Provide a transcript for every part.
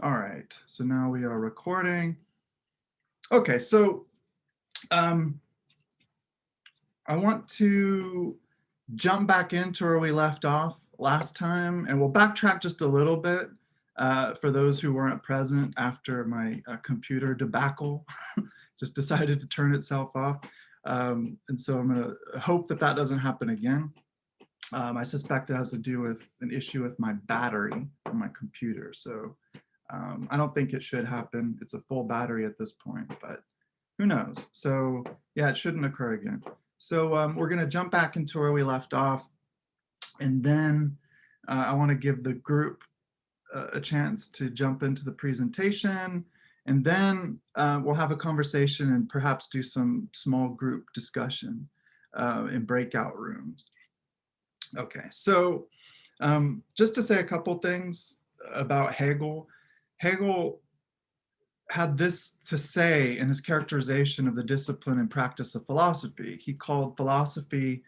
All right, so now we are recording. Okay, so I want to jump back into where we left off last time, and we'll backtrack just a little bit for those who weren't present after my computer debacle just decided to turn itself off. And so I'm going to hope that that doesn't happen again. I suspect it has to do with an issue with my battery on my computer. So I don't think it should happen. It's a full battery at this point, but who knows? So yeah, it shouldn't occur again. So we're going to jump back into where we left off. And then I want to give the group a chance to jump into the presentation. And then we'll have a conversation and perhaps do some small group discussion in breakout rooms. Okay, so just to say a couple things about Hegel. Hegel had this to say in his characterization of the discipline and practice of philosophy. He called philosophy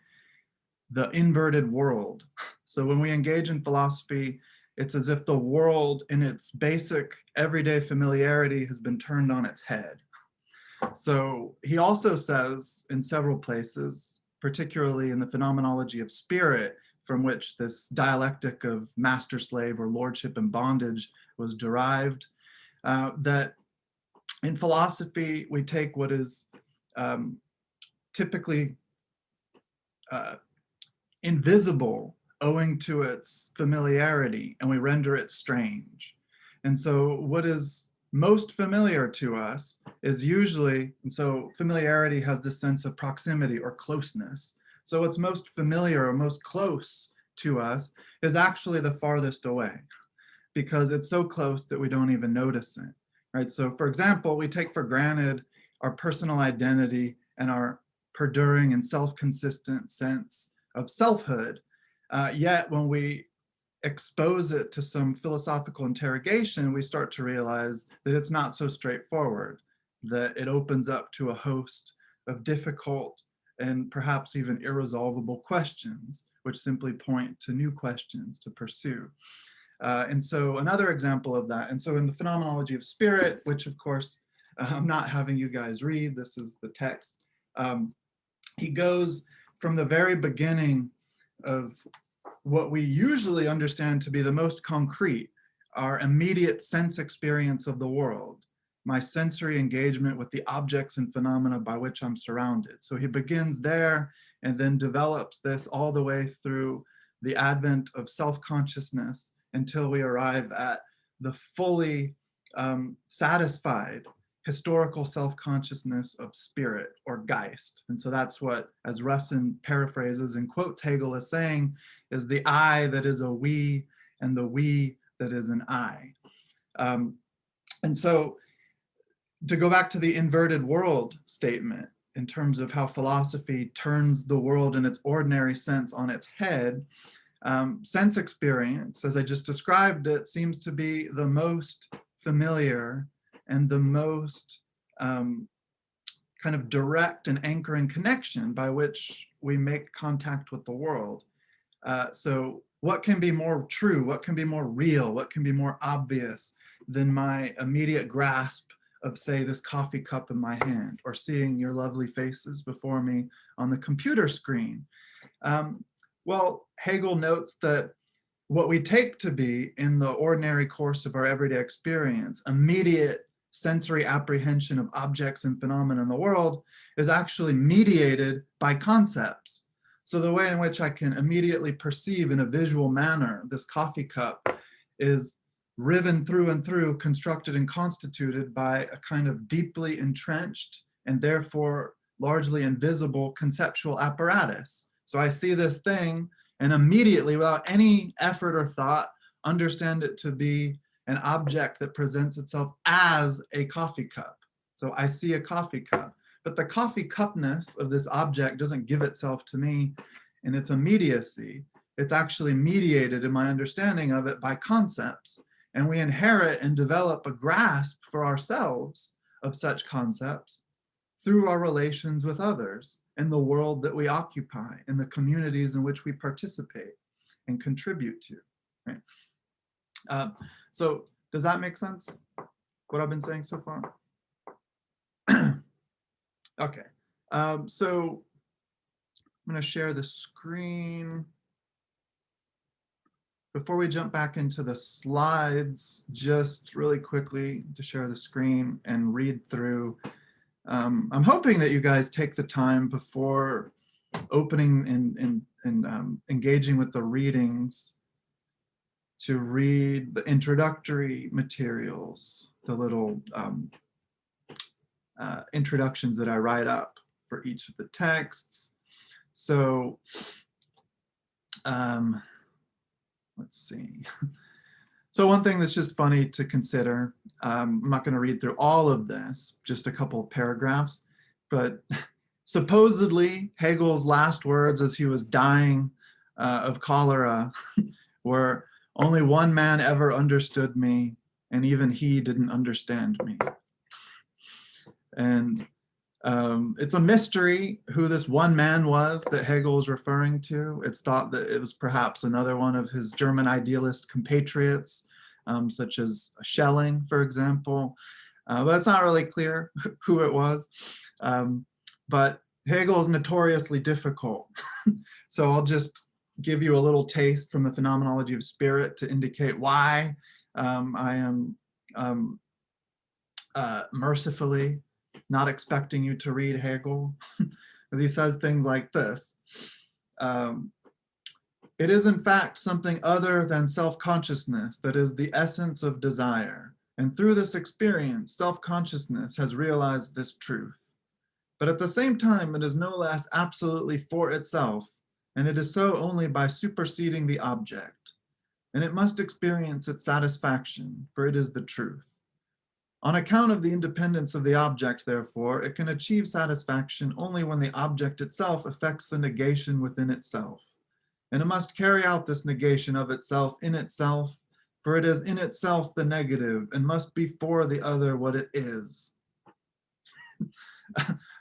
the inverted world. So when we engage in philosophy, it's as if the world in its basic everyday familiarity has been turned on its head. So he also says in several places, particularly in the phenomenology of spirit, from which this dialectic of master-slave or lordship and bondage was derived, that in philosophy, we take what is typically invisible owing to its familiarity, and we render it strange. And so what is most familiar to us is usually, and so familiarity has this sense of proximity or closeness. So what's most familiar or most close to us is actually the farthest away, because it's so close that we don't even notice it, right? So for example, we take for granted our personal identity and our perduring and self-consistent sense of selfhood. Yet when we expose it to some philosophical interrogation, we start to realize that it's not so straightforward, that it opens up to a host of difficult and perhaps even irresolvable questions, which simply point to new questions to pursue. And so another example of that, and so in the phenomenology of spirit, which of course I'm not having you guys read, this is the text, he goes from the very beginning of what we usually understand to be the most concrete, our immediate sense experience of the world, my sensory engagement with the objects and phenomena by which I'm surrounded. So he begins there and then develops this all the way through the advent of self-consciousness until we arrive at the fully satisfied historical self-consciousness of spirit, or Geist. And so that's what, as Russin paraphrases and quotes Hegel as saying, is the I that is a we and the we that is an I. And so to go back to the inverted world statement in terms of how philosophy turns the world in its ordinary sense on its head, sense experience, as I just described it, seems to be the most familiar and the most kind of direct and anchoring connection by which we make contact with the world. So what can be more true, what can be more real, what can be more obvious than my immediate grasp of, say, this coffee cup in my hand, or seeing your lovely faces before me on the computer screen? Well, Hegel notes that what we take to be, in the ordinary course of our everyday experience, immediate sensory apprehension of objects and phenomena in the world, is actually mediated by concepts. So the way in which I can immediately perceive in a visual manner this coffee cup is riven through and through, constructed and constituted by a kind of deeply entrenched and therefore largely invisible conceptual apparatus. So I see this thing and immediately, without any effort or thought, understand it to be an object that presents itself as a coffee cup. So I see a coffee cup, but the coffee cupness of this object doesn't give itself to me in its immediacy. It's actually mediated in my understanding of it by concepts. And we inherit and develop a grasp for ourselves of such concepts through our relations with others in the world that we occupy, in the communities in which we participate and contribute to. Right? So Does that make sense, what I've been saying so far? Okay, so I'm going to share the screen. Before we jump back into the slides, just really quickly to share the screen and read through. I'm hoping that you guys take the time before opening and engaging with the readings to read the introductory materials, the little introductions that I write up for each of the texts. So let's see. So one thing that's just funny to consider, I'm not going to read through all of this, just a couple of paragraphs, but supposedly Hegel's last words as he was dying of cholera were, "Only one man ever understood me, and even he didn't understand me." And it's a mystery who this one man was that Hegel was referring to. It's thought that it was perhaps another one of his German idealist compatriots, such as Schelling, for example. But it's not really clear who it was. But Hegel is notoriously difficult. So I'll just give you a little taste from the Phenomenology of Spirit to indicate why I am mercifully not expecting you to read Hegel. As he says things like this. It is in fact something other than self-consciousness that is the essence of desire. And through this experience, self-consciousness has realized this truth. But at the same time, it is no less absolutely for itself, and it is so only by superseding the object. And it must experience its satisfaction, for it is the truth. On account of the independence of the object, therefore, it can achieve satisfaction only when the object itself effects the negation within itself. And it must carry out this negation of itself in itself, for it is in itself the negative and must be for the other what it is.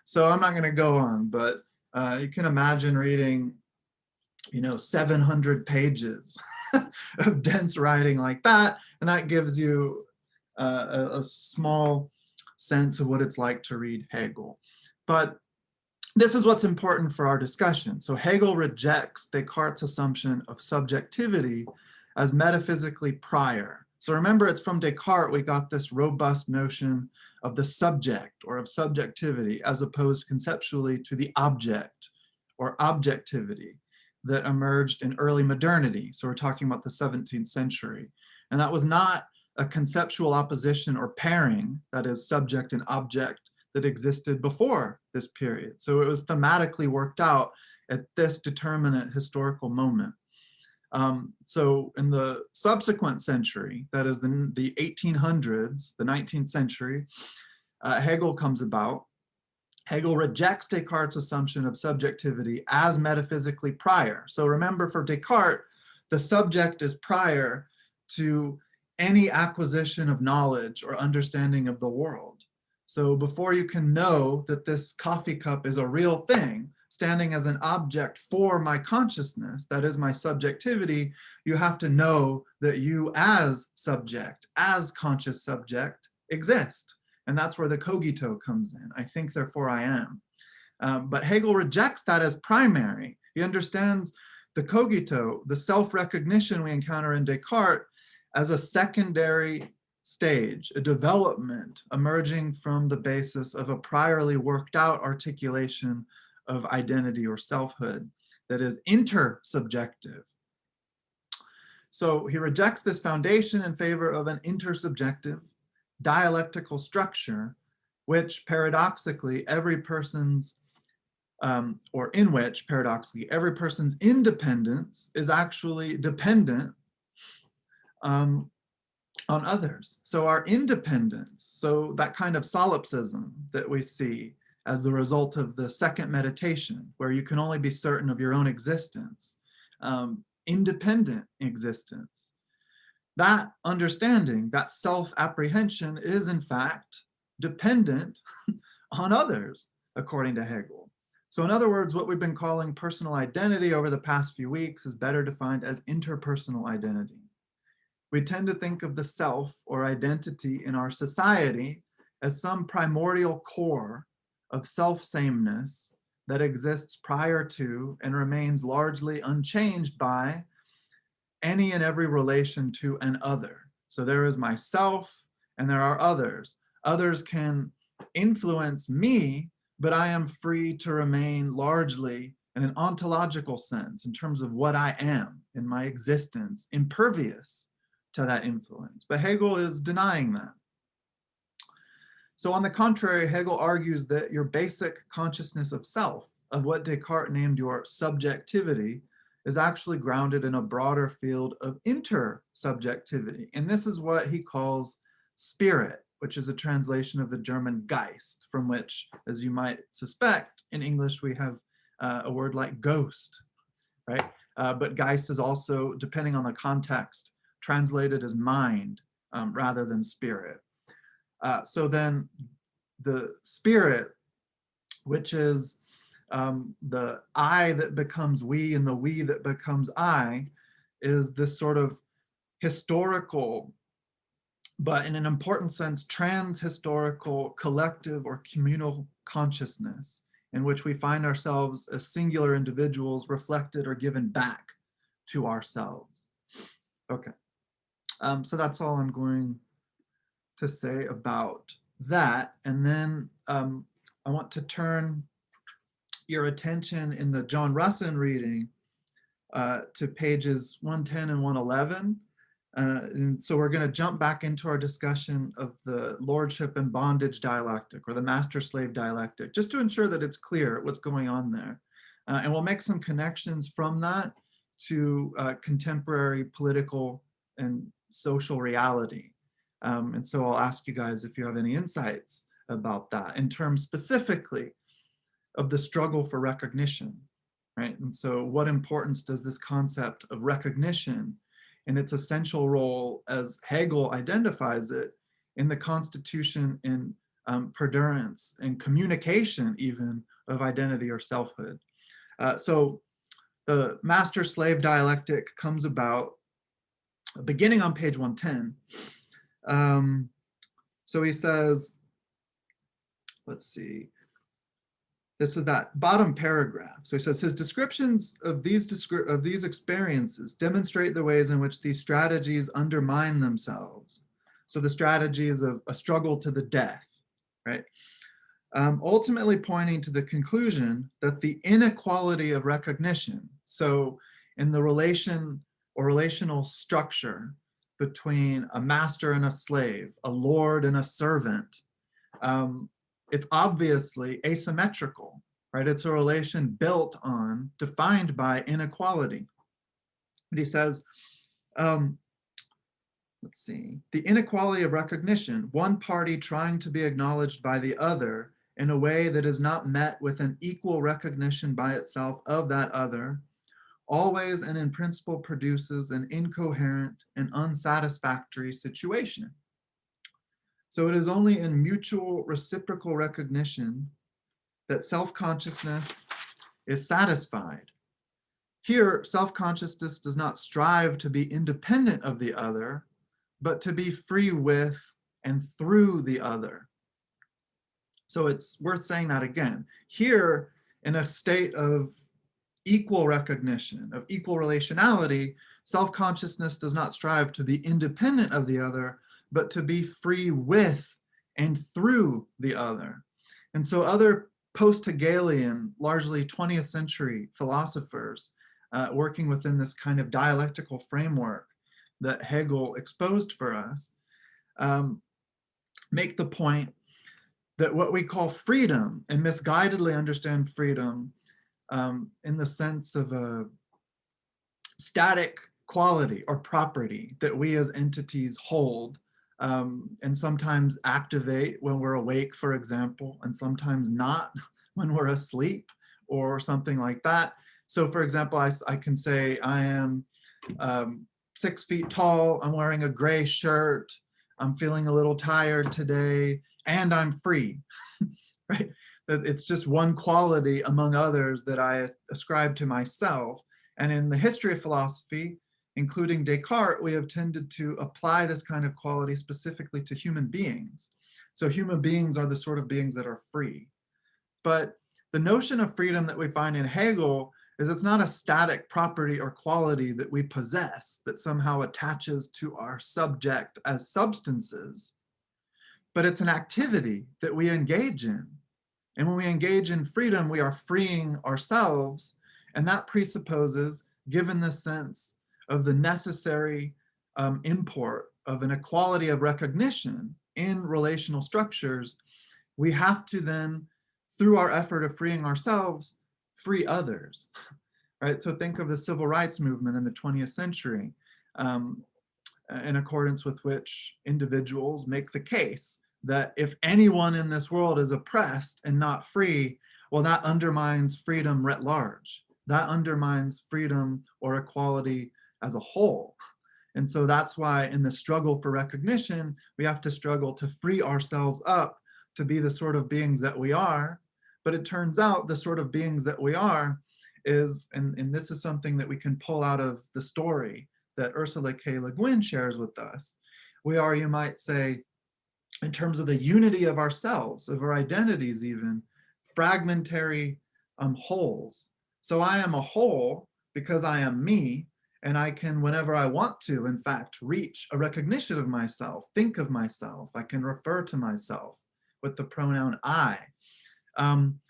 So I'm not going to go on, but you can imagine reading, 700 pages of dense writing like that, and that gives you a small sense of what it's like to read Hegel. But this is what's important for our discussion. So Hegel rejects Descartes' assumption of subjectivity as metaphysically prior. So remember, it's from Descartes we got this robust notion of the subject or of subjectivity as opposed conceptually to the object or objectivity that emerged in early modernity. So we're talking about the 17th century. And that was not a conceptual opposition or pairing, that is subject and object, that existed before this period. So it was thematically worked out at this determinate historical moment. So in the subsequent century, that is the 1800s, the 19th century, Hegel comes about. Hegel rejects Descartes' assumption of subjectivity as metaphysically prior. So remember, for Descartes, the subject is prior to any acquisition of knowledge or understanding of the world. So before you can know that this coffee cup is a real thing, standing as an object for my consciousness, that is my subjectivity, you have to know that you as subject, as conscious subject, exist. And that's where the cogito comes in. I think, therefore I am. But Hegel rejects that as primary. He understands the cogito, the self-recognition we encounter in Descartes, as a secondary stage, a development emerging from the basis of a priorly worked out articulation of identity or selfhood that is intersubjective. So he rejects this foundation in favor of an intersubjective dialectical structure, which paradoxically every person's, or in which paradoxically every person's independence is actually dependent on others. So our independence, so that kind of solipsism that we see as the result of the second meditation, where you can only be certain of your own existence, independent existence. That understanding, that self-apprehension is in fact dependent on others, according to Hegel. So in other words, what we've been calling personal identity over the past few weeks is better defined as interpersonal identity. we tend to think of the self or identity in our society as some primordial core of self-sameness that exists prior to and remains largely unchanged by any and every relation to an other. So there is myself and there are others. Others can influence me, but I am free to remain largely in an ontological sense in terms of what I am in my existence, impervious to that influence. But Hegel is denying that. So on the contrary, Hegel argues that your basic consciousness of self, of what Descartes named your subjectivity, is actually grounded in a broader field of intersubjectivity. And this is what he calls spirit, which is a translation of the German Geist, from which, as you might suspect, in English we have a word like ghost, right? But Geist is also, depending on the context, translated as mind rather than spirit. So then the spirit, which is the I that becomes we and the we that becomes I, is this sort of historical, but in an important sense, trans-historical collective or communal consciousness in which we find ourselves as singular individuals reflected or given back to ourselves. Okay, so that's all I'm going to say about that. And then I want to turn your attention in the John Russin reading to pages 110 and 111. And so we're going to jump back into our discussion of the lordship and bondage dialectic, or the master-slave dialectic, just to ensure that it's clear what's going on there. And we'll make some connections from that to contemporary political and social reality. And so I'll ask you guys if you have any insights about that in terms specifically of the struggle for recognition, right? And so what importance does this concept of recognition and its essential role, as Hegel identifies it, in the constitution and perdurance and communication even of identity or selfhood? So the master-slave dialectic comes about beginning on page 110. So he says, let's see, this is that bottom paragraph. So he says, his descriptions of these experiences demonstrate the ways in which these strategies undermine themselves. So the strategies of a struggle to the death, right? Ultimately pointing to the conclusion that the inequality of recognition, so in the relation or relational structure between a master and a slave, a lord and a servant, it's obviously asymmetrical, right? It's a relation built on, defined by inequality. But he says, let's see, the inequality of recognition, one party trying to be acknowledged by the other in a way that is not met with an equal recognition by itself of that other, always and in principle produces an incoherent and unsatisfactory situation. So it is only in mutual reciprocal recognition that self-consciousness is satisfied. Here, self-consciousness does not strive to be independent of the other, but to be free with and through the other. So it's worth saying that again. Here, in a state of equal recognition, of equal relationality, self-consciousness does not strive to be independent of the other, but to be free with and through the other. And so other post-Hegelian, largely 20th century philosophers working within this kind of dialectical framework that Hegel exposed for us, make the point that what we call freedom, and misguidedly understand freedom in the sense of a static quality or property that we as entities hold, and sometimes activate when we're awake, for example, and sometimes not when we're asleep or something like that. So for example, I can say I am 6 feet tall, I'm wearing a gray shirt, I'm feeling a little tired today, and I'm free, right? It's just one quality among others that I ascribe to myself. And in the history of philosophy, including Descartes, we have tended to apply this kind of quality specifically to human beings. So human beings are the sort of beings that are free. But the notion of freedom that we find in Hegel is it's not a static property or quality that we possess that somehow attaches to our subject as substances, but it's an activity that we engage in. And when we engage in freedom, we are freeing ourselves, and that presupposes, given the sense of the necessary import of an equality of recognition in relational structures, we have to then, through our effort of freeing ourselves, free others, right? So think of the civil rights movement in the 20th century, in accordance with which individuals make the case that if anyone in this world is oppressed and not free, well, that undermines freedom writ large. That undermines freedom or equality as a whole. And so that's why in the struggle for recognition, we have to struggle to free ourselves up to be the sort of beings that we are. But it turns out the sort of beings that we are is, and this is something that we can pull out of the story that Ursula Le Guin shares with us. We are, you might say, in terms of the unity of ourselves, of our identities even, fragmentary wholes. So I am a whole because I am me, and I can, whenever I want to, in fact, reach a recognition of myself, think of myself, I can refer to myself with the pronoun I. I'm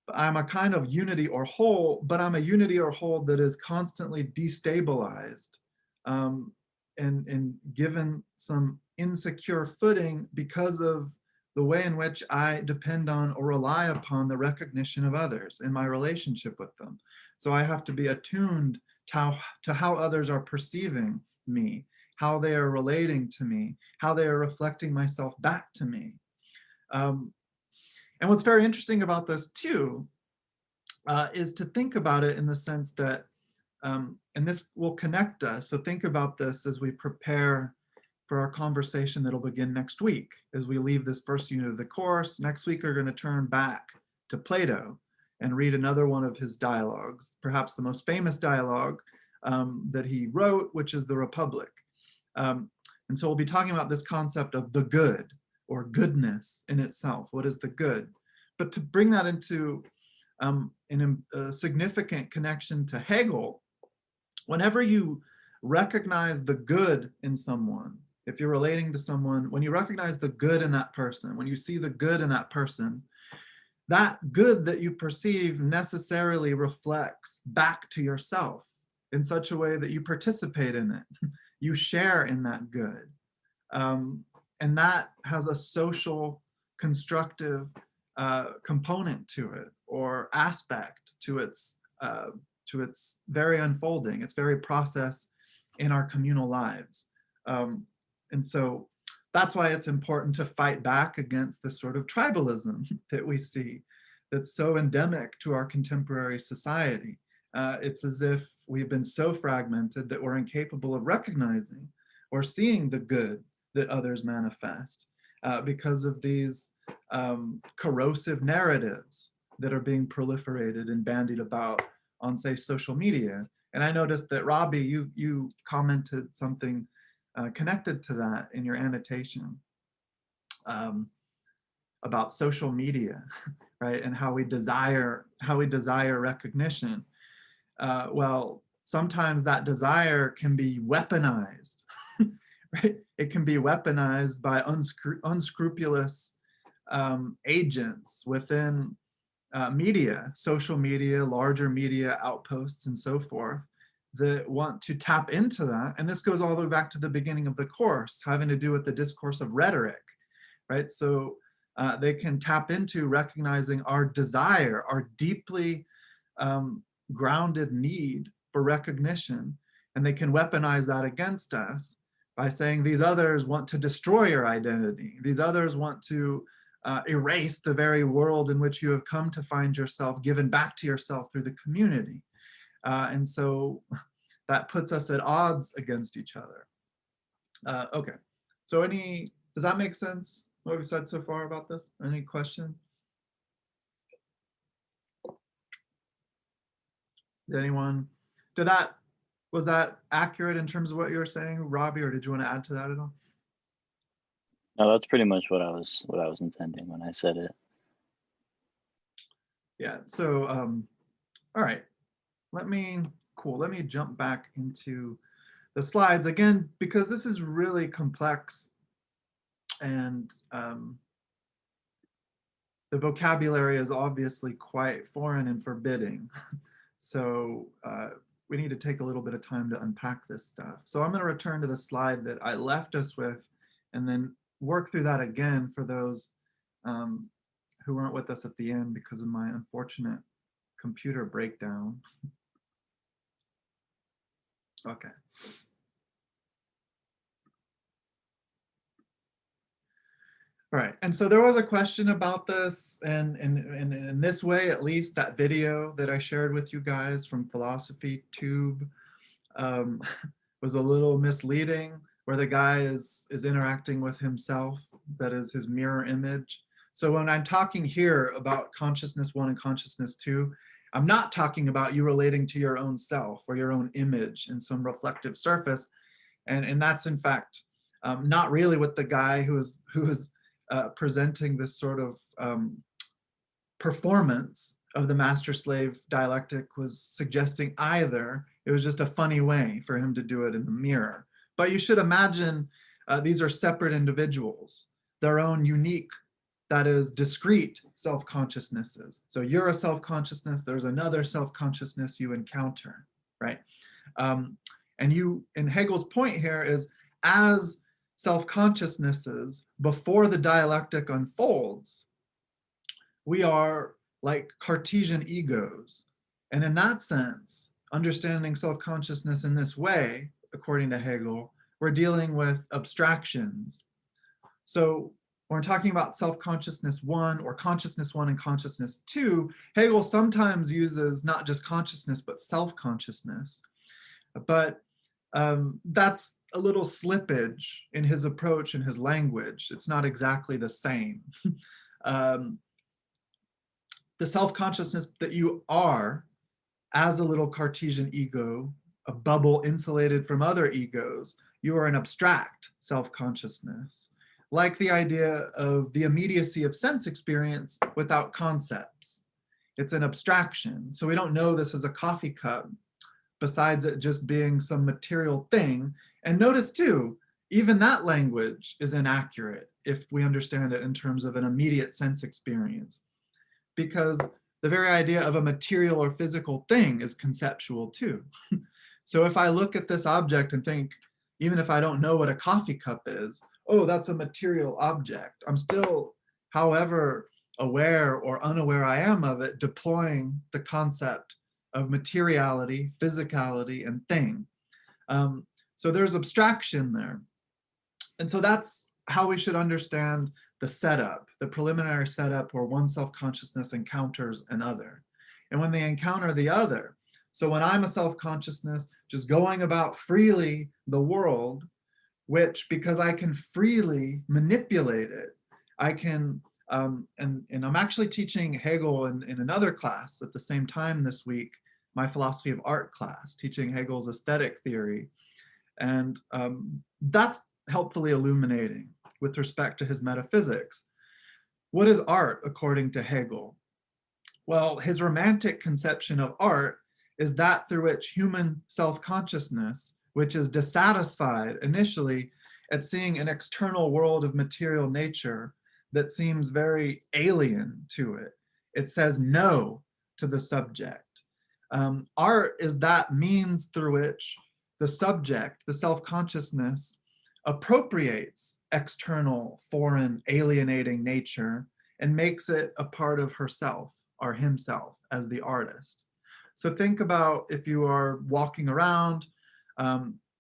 a kind of unity or whole, but I'm a unity or whole that is constantly destabilized and given some insecure footing because of the way in which I depend on or rely upon the recognition of others in my relationship with them. So I have to be attuned to how others are perceiving me, how they are relating to me, how they are reflecting myself back to me. And what's very interesting about this too is to think about it in the sense that, and this will connect us, so think about this as we prepare for our conversation that'll begin next week. As we leave this first unit of the course, next week we're going to turn back to Plato and read another one of his dialogues, perhaps the most famous dialogue that he wrote, which is the Republic. And so we'll be talking about this concept of the good or goodness in itself. What is the good? But to bring that into a significant connection to Hegel, whenever you recognize the good in someone, if you're relating to someone, when you recognize the good in that person, when you see the good in that person, that good that you perceive necessarily reflects back to yourself in such a way that you participate in it. You share in that good. And that has a social, constructive component to it, or aspect to its very unfolding, its very process in our communal lives. And so that's why it's important to fight back against this sort of tribalism that we see that's so endemic to our contemporary society. It's as if we've been so fragmented that we're incapable of recognizing or seeing the good that others manifest because of these corrosive narratives that are being proliferated and bandied about on, say, social media. And I noticed that, Robbie, you commented something connected to that in your annotation about social media, right? And how we desire recognition. Well, sometimes that desire can be weaponized, right? It can be weaponized by unscrupulous agents within media, social media, larger media outposts, and so forth, that want to tap into that. And this goes all the way back to the beginning of the course, having to do with the discourse of rhetoric, right? So they can tap into recognizing our desire, our deeply grounded need for recognition, and they can weaponize that against us by saying these others want to destroy your identity. These others want to erase the very world in which you have come to find yourself, given back to yourself through the community. And so that puts us at odds against each other. Okay, so does that make sense, what we've said so far about this? Any questions? Did Was that accurate in terms of what you were saying, Robbie, or did you want to add to that at all? No, that's pretty much what I was intending when I said it. Yeah, so all right, cool, let me jump back into the slides again, because this is really complex, and the vocabulary is obviously quite foreign and forbidding. So we need to take a little bit of time to unpack this stuff. So I'm going to return to the slide that I left us with and then work through that again for those who weren't with us at the end because of my unfortunate computer breakdown. Okay. All right, and so there was a question about this, and in this way, at least, that video that I shared with you guys from Philosophy Tube um, was a little misleading, where the guy is interacting with himself, that is his mirror image. So when I'm talking here about consciousness 1 and consciousness 2, I'm not talking about you relating to your own self or your own image in some reflective surface, and that's in fact not really what the guy who is presenting this sort of performance of the master-slave dialectic was suggesting either. It was just a funny way for him to do it in the mirror. But you should imagine these are separate individuals, their own unique, that is discrete self-consciousnesses. So you're a self-consciousness, there's another self-consciousness you encounter, right? And Hegel's point here is, as self-consciousnesses before the dialectic unfolds, we are like Cartesian egos. And in that sense, understanding self-consciousness in this way, according to Hegel, we're dealing with abstractions. So when we're talking about self-consciousness 1 or consciousness 1 and consciousness 2, Hegel sometimes uses not just consciousness, but self-consciousness. But that's a little slippage in his approach and his language. It's not exactly the same. The self-consciousness that you are as a little Cartesian ego, a bubble insulated from other egos, you are an abstract self-consciousness, like the idea of the immediacy of sense experience without concepts. It's an abstraction. So we don't know this as a coffee cup, besides it just being some material thing. And notice too, even that language is inaccurate if we understand it in terms of an immediate sense experience, because the very idea of a material or physical thing is conceptual too. So if I look at this object and think, even if I don't know what a coffee cup is, oh, that's a material object, I'm still, however aware or unaware I am of it, deploying the concept of materiality, physicality, and thing. So there's abstraction there. And so that's how we should understand the setup, the preliminary setup where one self-consciousness encounters another. And when they encounter the other, so when I'm a self-consciousness just going about freely the world, which because I can freely manipulate it, I can, and I'm actually teaching Hegel in another class at the same time this week, my philosophy of art class, teaching Hegel's aesthetic theory. And that's helpfully illuminating with respect to his metaphysics. What is art according to Hegel? Well, his romantic conception of art is that through which human self-consciousness, which is dissatisfied initially at seeing an external world of material nature that seems very alien to it, it says no to the subject. Art is that means through which the subject, the self-consciousness, appropriates external, foreign, alienating nature and makes it a part of herself or himself as the artist. So think about if you are walking around,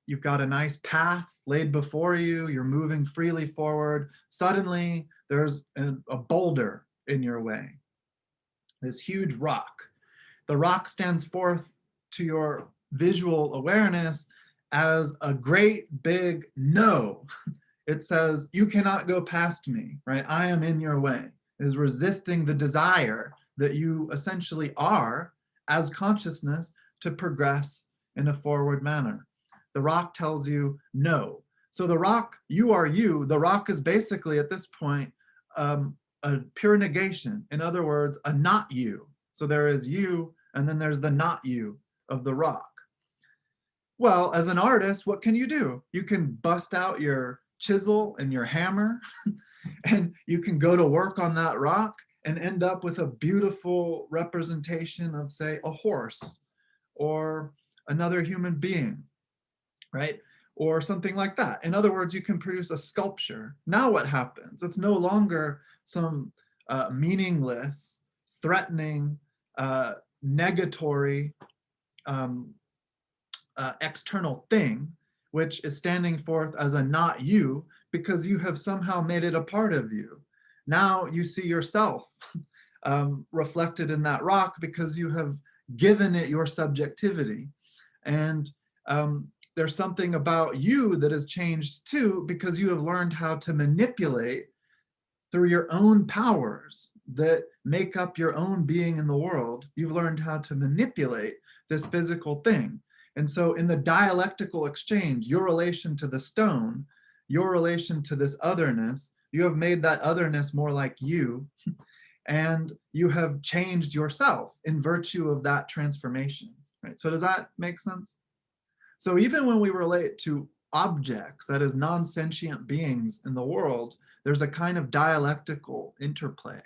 you've got a nice path laid before you, you're moving freely forward, suddenly there's a boulder in your way, this huge rock. The rock stands forth to your visual awareness as a great big no. It says, you cannot go past me, right? I am in your way. It is resisting the desire that you essentially are as consciousness to progress in a forward manner. The rock tells you no. So the rock, you are you. The rock is basically at this point a pure negation. In other words, a not you. So there is you, and then there's the not you of the rock. Well, as an artist, what can you do? You can bust out your chisel and your hammer, and you can go to work on that rock and end up with a beautiful representation of, say, a horse or another human being, right? Or something like that. In other words, you can produce a sculpture. Now what happens? It's no longer some meaningless, threatening, negatory, external thing, which is standing forth as a not you, because you have somehow made it a part of you. Now you see yourself reflected in that rock because you have given it your subjectivity. And there's something about you that has changed too, because you have learned how to manipulate through your own powers that make up your own being in the world. You've learned how to manipulate this physical thing. And so in the dialectical exchange, your relation to the stone, your relation to this otherness, you have made that otherness more like you, and you have changed yourself in virtue of that transformation. Right? So does that make sense? So even when we relate to objects, that is non-sentient beings in the world, there's a kind of dialectical interplay.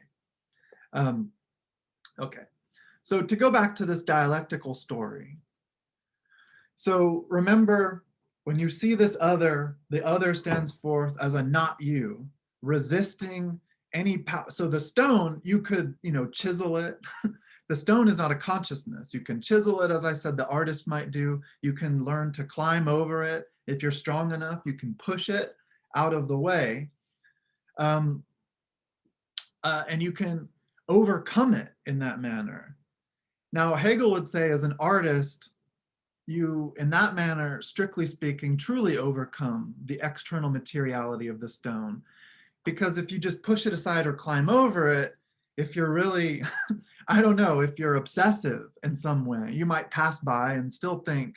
Okay, so to go back to this dialectical story. So remember, when you see this other, the other stands forth as a not you, resisting any power. So the stone, you could, chisel it. The stone is not a consciousness. You can chisel it, as I said, the artist might do. You can learn to climb over it. If you're strong enough, you can push it out of the way. And you can overcome it in that manner. Now, Hegel would say, as an artist, you, in that manner, strictly speaking, truly overcome the external materiality of the stone. Because if you just push it aside or climb over it, if you're really, I don't know, if you're obsessive in some way, you might pass by and still think,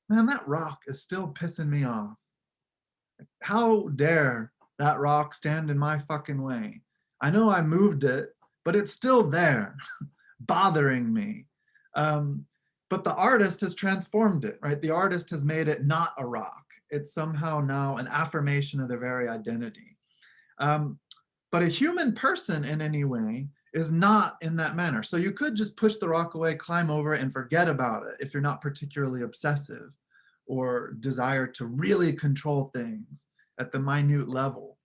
man, that rock is still pissing me off. How dare that rock stand in my fucking way? I know I moved it, but it's still there, bothering me. But the artist has transformed it, right? The artist has made it not a rock. It's somehow now an affirmation of their very identity. But a human person in any way is not in that manner. So you could just push the rock away, climb over it, and forget about it if you're not particularly obsessive or desire to really control things at the minute level.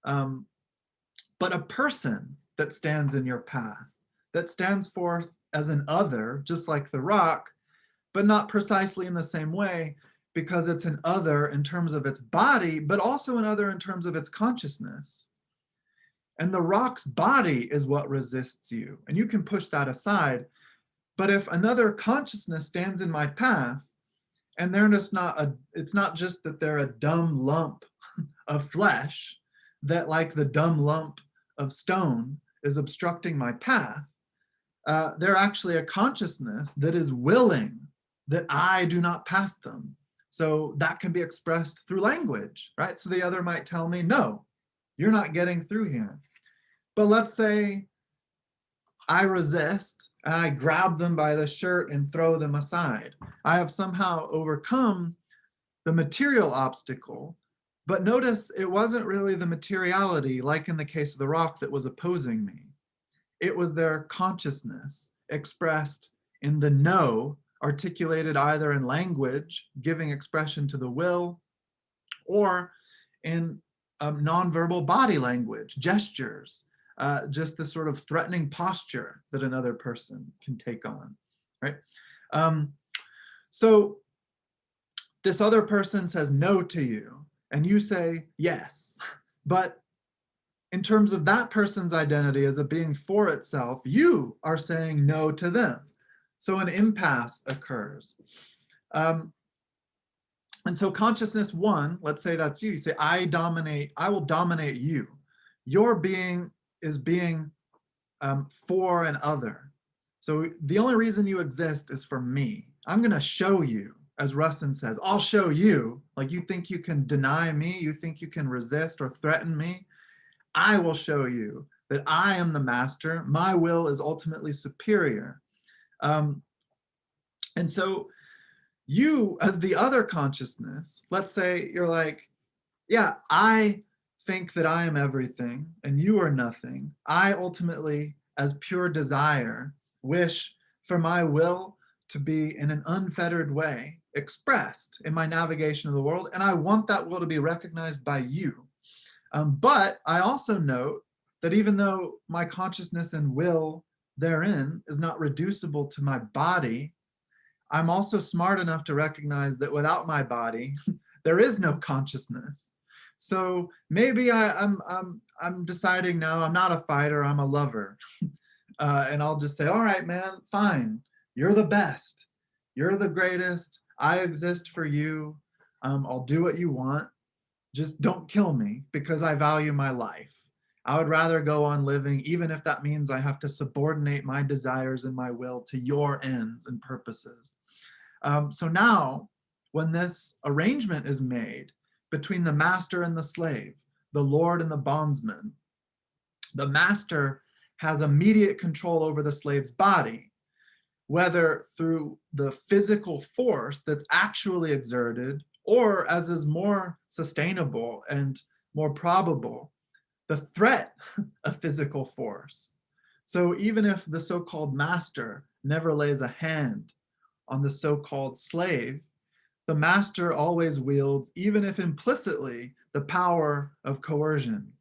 But a person that stands in your path, that stands forth as an other, just like the rock, but not precisely in the same way, because it's an other in terms of its body, but also an other in terms of its consciousness. And the rock's body is what resists you, and you can push that aside. But if another consciousness stands in my path, and they're just it's not just that they're a dumb lump of flesh, that like the dumb lump of stone is obstructing my path, they're actually a consciousness that is willing that I do not pass them. So that can be expressed through language, right? So the other might tell me, no, you're not getting through here. But let's say I resist and I grab them by the shirt and throw them aside. I have somehow overcome the material obstacle, but notice it wasn't really the materiality, like in the case of the rock, that was opposing me. It was their consciousness expressed in the no, articulated either in language, giving expression to the will, or in nonverbal body language, gestures, just the sort of threatening posture that another person can take on, right? So this other person says no to you, and you say yes, but in terms of that person's identity as a being for itself, you are saying no to them. So an impasse occurs. And so consciousness one, let's say that's you. You say, I will dominate you. Your being is being for an other. So the only reason you exist is for me. I'm going to show you, as Russin says, I'll show you. Like, you think you can deny me? You think you can resist or threaten me? I will show you that I am the master. My will is ultimately superior. And so you, as the other consciousness, let's say you're like, yeah, I think that I am everything and you are nothing. I ultimately, as pure desire, wish for my will to be in an unfettered way expressed in my navigation of the world. And I want that will to be recognized by you. But I also note that even though my consciousness and will therein is not reducible to my body, I'm also smart enough to recognize that without my body, there is no consciousness. So maybe I'm deciding now I'm not a fighter, I'm a lover. And I'll just say, all right, man, fine. You're the best. You're the greatest. I exist for you. I'll do what you want. Just don't kill me because I value my life. I would rather go on living, even if that means I have to subordinate my desires and my will to your ends and purposes. So now, when this arrangement is made between the master and the slave, the lord and the bondsman, the master has immediate control over the slave's body, whether through the physical force that's actually exerted, or, as is more sustainable and more probable, the threat of physical force. So even if the so-called master never lays a hand on the so-called slave, the master always wields, even if implicitly, the power of coercion.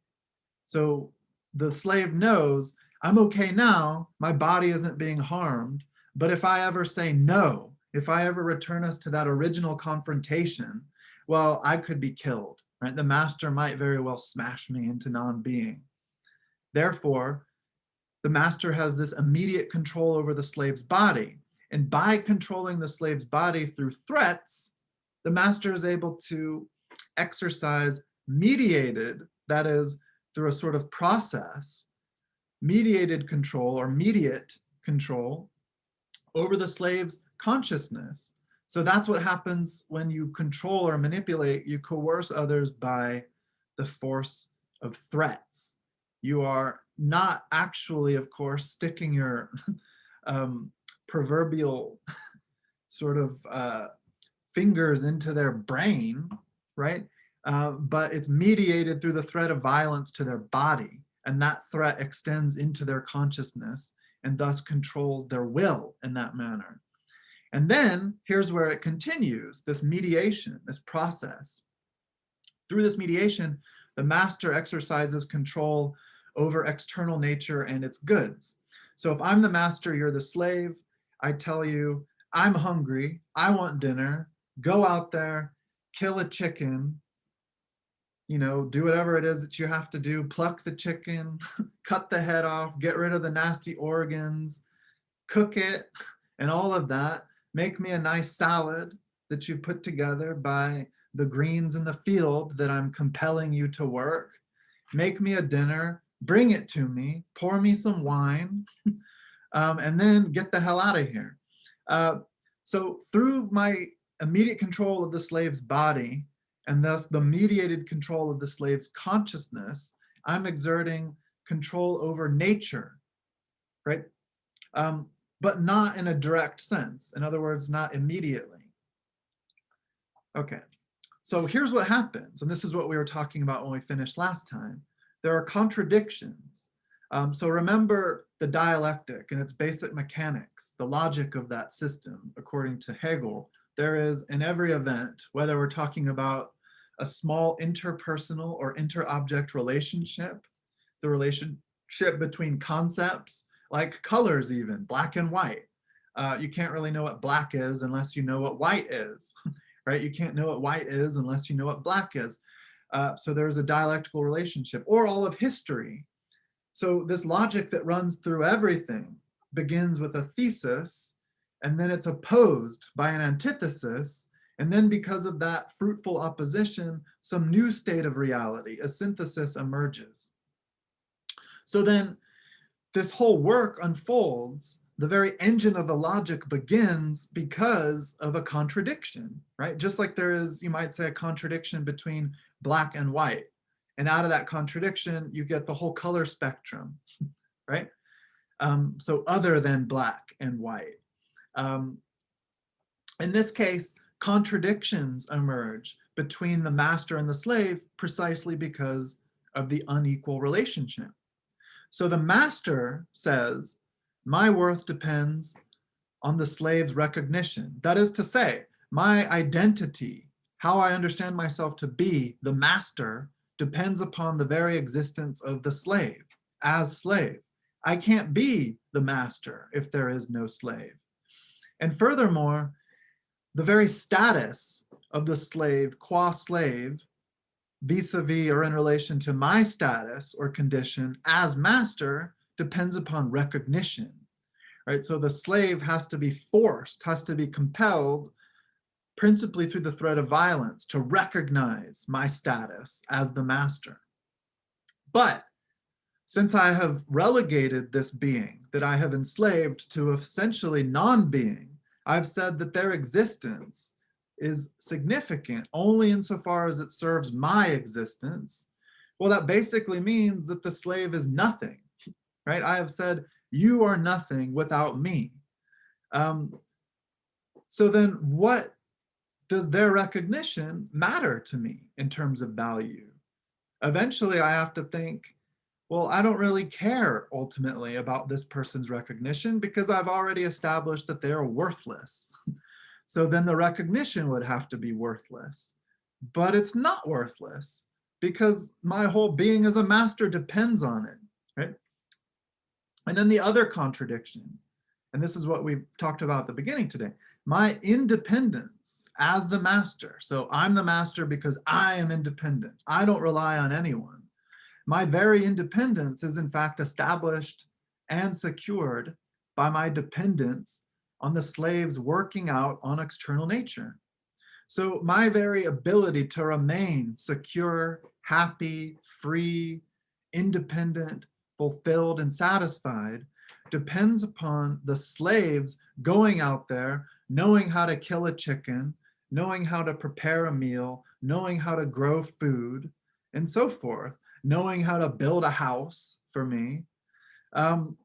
So the slave knows, I'm okay now, my body isn't being harmed, but if I ever say no, if I ever return us to that original confrontation, well, I could be killed, right? The master might very well smash me into non-being. Therefore, the master has this immediate control over the slave's body. And by controlling the slave's body through threats, the master is able to exercise mediated, that is, through a sort of process, mediated control or mediate control over the slave's consciousness. So that's what happens when you control or manipulate, you coerce others by the force of threats. You are not actually, of course, sticking your proverbial sort of fingers into their brain, right? But it's mediated through the threat of violence to their body. And that threat extends into their consciousness and thus controls their will in that manner. And then here's where it continues, this mediation, this process. Through this mediation, the master exercises control over external nature and its goods. So if I'm the master, you're the slave, I tell you, I'm hungry, I want dinner, go out there, kill a chicken, you know, do whatever it is that you have to do, pluck the chicken, cut the head off, get rid of the nasty organs, cook it, and all of that. Make me a nice salad that you put together by the greens in the field that I'm compelling you to work. Make me a dinner, bring it to me, pour me some wine, and then get the hell out of here. So through my immediate control of the slave's body, and thus the mediated control of the slave's consciousness, I'm exerting control over nature, right? But not in a direct sense. In other words, not immediately. Okay, so here's what happens, and this is what we were talking about when we finished last time. There are contradictions. So remember the dialectic and its basic mechanics, the logic of that system, according to Hegel. There is, in every event, whether we're talking about a small interpersonal or interobject relationship, the relationship between concepts, like colors even, black and white. You can't really know what black is unless you know what white is, right? You can't know what white is unless you know what black is. So there's a dialectical relationship, or all of history. So this logic that runs through everything begins with a thesis, and then it's opposed by an antithesis, and then because of that fruitful opposition, some new state of reality, a synthesis emerges. So then this whole work unfolds the very engine of the logic begins because of a contradiction, right? Just like there is, you might say, a contradiction between black and white. And out of that contradiction, you get the whole color spectrum, right? So other than black and white. In this case, contradictions emerge between the master and the slave precisely because of the unequal relationship. So the master says, my worth depends on the slave's recognition. That is to say, my identity, how I understand myself to be the master, depends upon the very existence of the slave as slave. I can't be the master if there is no slave. And furthermore, the very status of the slave qua slave vis-a-vis or in relation to my status or condition as master depends upon recognition, right? So the slave has to be forced, has to be compelled, principally through the threat of violence, to recognize my status as the master. But since I have relegated this being that I have enslaved to essentially non-being, I've said that their existence is significant only insofar as it serves my existence. Well, that basically means that the slave is nothing, right? I have said, you are nothing without me. So then what does their recognition matter to me in terms of value? Eventually I have to think, well, I don't really care ultimately about this person's recognition because I've already established that they are worthless. So then the recognition would have to be worthless. But it's not worthless because my whole being as a master depends on it, right? And then the other contradiction, and this is what we talked about at the beginning today, my independence as the master. So I'm the master because I am independent. I don't rely on anyone. My very independence is in fact established and secured by my dependence on the slave's working out on external nature. So my very ability to remain secure, happy, free, independent, fulfilled, and satisfied depends upon the slaves going out there, knowing how to kill a chicken, knowing how to prepare a meal, knowing how to grow food, and so forth, knowing how to build a house for me. And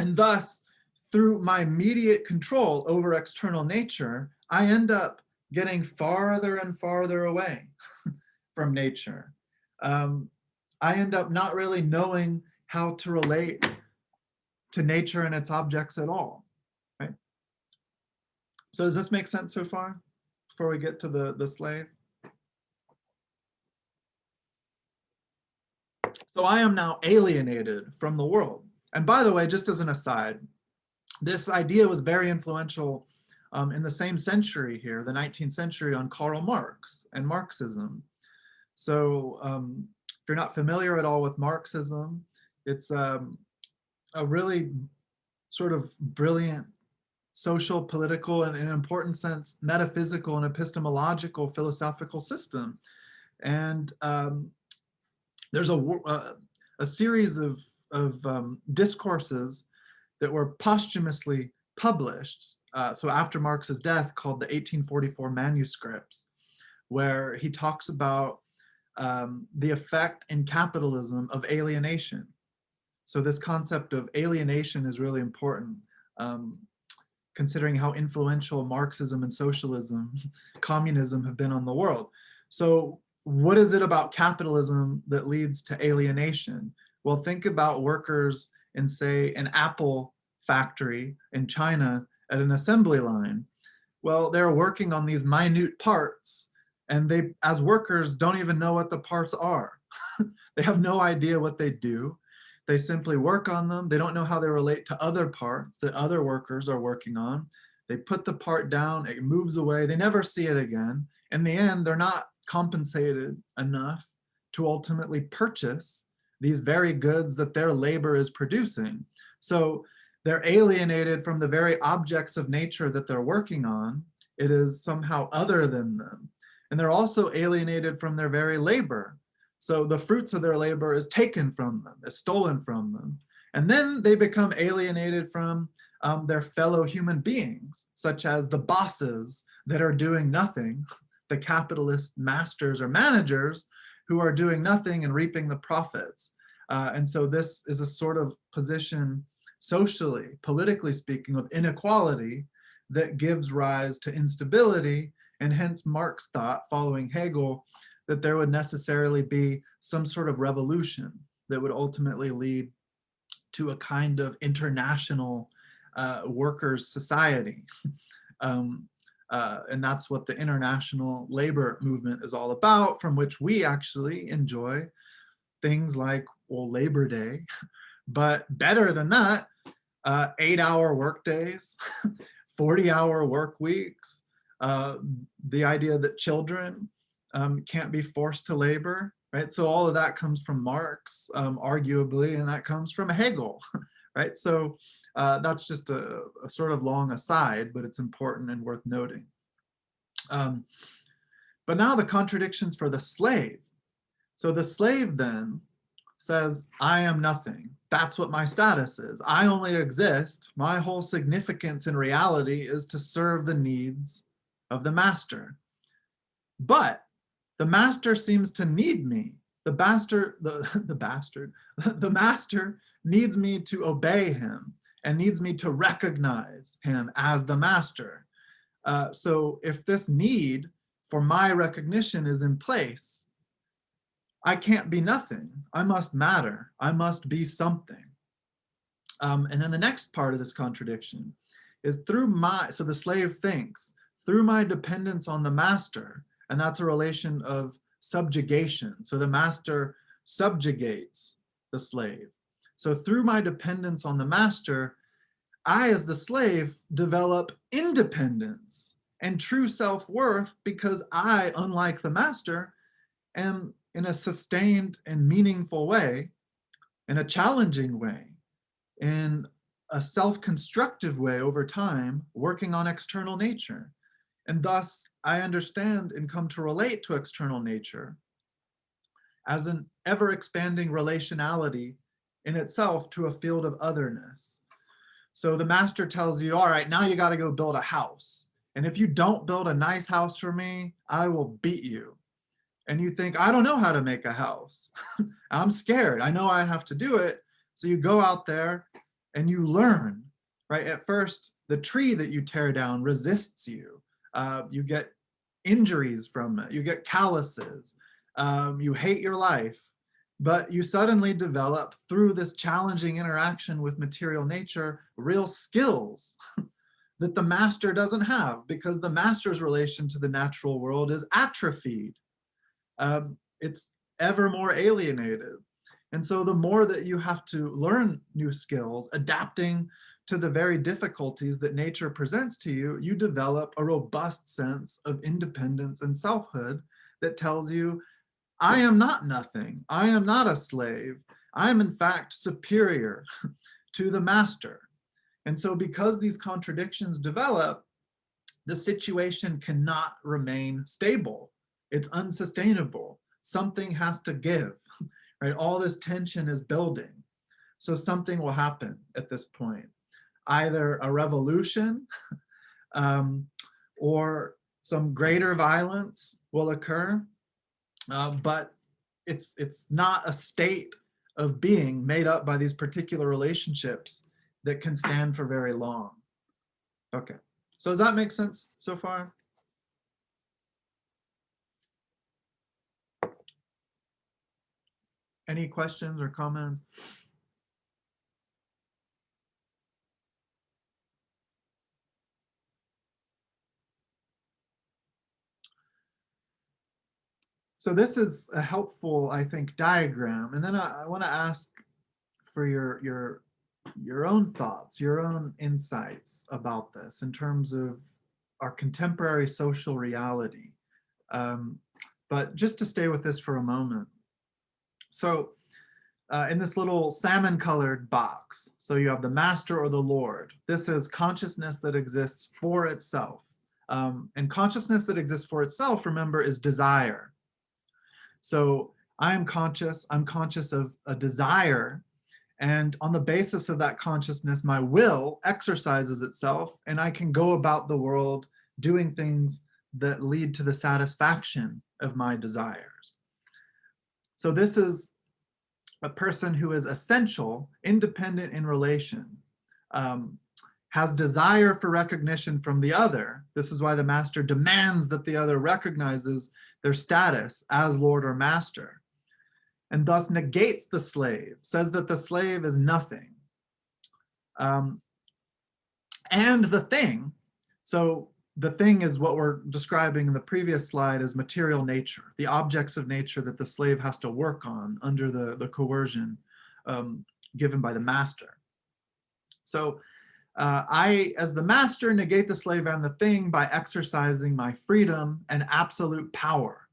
thus, through my immediate control over external nature, I end up getting farther and farther away from nature. I end up not really knowing how to relate to nature and its objects at all, right? So does this make sense so far before we get to the slave? So I am now alienated from the world. And by the way, just as an aside, this idea was very influential in the same century here, the 19th century, on Karl Marx and Marxism. So if you're not familiar at all with Marxism, it's a really sort of brilliant social, political, and in an important sense, metaphysical and epistemological philosophical system. And there's a series of discourses that were posthumously published, so after Marx's death, called the 1844 manuscripts, where he talks about the effect in capitalism of alienation. So this concept of alienation is really important, considering how influential Marxism and socialism, communism have been on the world. So what is it about capitalism that leads to alienation? Well, think about workers in, say, an Apple factory in China at an assembly line. Well, they're working on these minute parts, and they, as workers, don't even know what the parts are. They have no idea what they do. They simply work on them. They don't know how they relate to other parts that other workers are working on. They put the part down, it moves away. They never see it again. In the end, they're not compensated enough to ultimately purchase these very goods that their labor is producing. So they're alienated from the very objects of nature that they're working on. It is somehow other than them. And they're also alienated from their very labor. So the fruits of their labor is taken from them, is stolen from them. And then they become alienated from their fellow human beings, such as the bosses that are doing nothing, the capitalist masters or managers who are doing nothing and reaping the profits. And so this is a sort of position socially, politically speaking, of inequality that gives rise to instability. And hence Marx thought, following Hegel, that there would necessarily be some sort of revolution that would ultimately lead to a kind of international workers' society. And that's what the international labor movement is all about, from which we actually enjoy things like, well, Labor Day, but better than that, 8-hour workdays, 40-hour work weeks, the idea that children can't be forced to labor, right? So all of that comes from Marx, arguably, and that comes from Hegel, right? So that's just a sort of long aside, but it's important and worth noting. But now the contradictions for the slave. So the slave then says, I am nothing. That's what my status is. I only exist. My whole significance in reality is to serve the needs of the master. But the master seems to need me. The master needs me to obey him and needs me to recognize him as the master. So if this need for my recognition is in place, I can't be nothing. I must matter. I must be something. And then the next part of this contradiction is so the slave thinks, through my dependence on the master, and that's a relation of subjugation. So the master subjugates the slave. So through my dependence on the master, I, as the slave, develop independence and true self-worth, because I, unlike the master, am in a sustained and meaningful way, in a challenging way, in a self-constructive way over time, working on external nature. And thus, I understand and come to relate to external nature as an ever-expanding relationality in itself to a field of otherness. So the master tells you, all right, now you got to go build a house. And if you don't build a nice house for me, I will beat you. And you think, I don't know how to make a house. I'm scared. I know I have to do it. So you go out there and you learn, right? At first, the tree that you tear down resists you. You get injuries from it. You get calluses. You hate your life. But you suddenly develop, through this challenging interaction with material nature, real skills that the master doesn't have, because the master's relation to the natural world is atrophied. It's ever more alienated. And so the more that you have to learn new skills, adapting to the very difficulties that nature presents to you, you develop a robust sense of independence and selfhood that tells you, I am not nothing. I am not a slave. I am in fact superior to the master. And so because these contradictions develop, the situation cannot remain stable. It's unsustainable. Something has to give, right? All this tension is building. So something will happen at this point. Either a revolution or some greater violence will occur, but it's not a state of being made up by these particular relationships that can stand for very long. Okay, so does that make sense so far? Any questions or comments? So this is a helpful, I think, diagram. And then I want to ask for your own thoughts, your own insights about this in terms of our contemporary social reality. But just to stay with this for a moment. So in this little salmon colored box, so you have the master or the Lord. This is consciousness that exists for itself. And consciousness that exists for itself, remember, is desire. So I'm conscious of a desire, And on the basis of that consciousness, my will exercises itself, and I can go about the world doing things that lead to the satisfaction of my desires. So this is a person who is essential, independent in relation, has desire for recognition from the other. This is why the master demands that the other recognizes their status as lord or master, and thus negates the slave, says that the slave is nothing. And the thing, so the thing is what we're describing in the previous slide as material nature, the objects of nature that the slave has to work on under the coercion given by the master. So I, as the master, negate the slave and the thing by exercising my freedom and absolute power.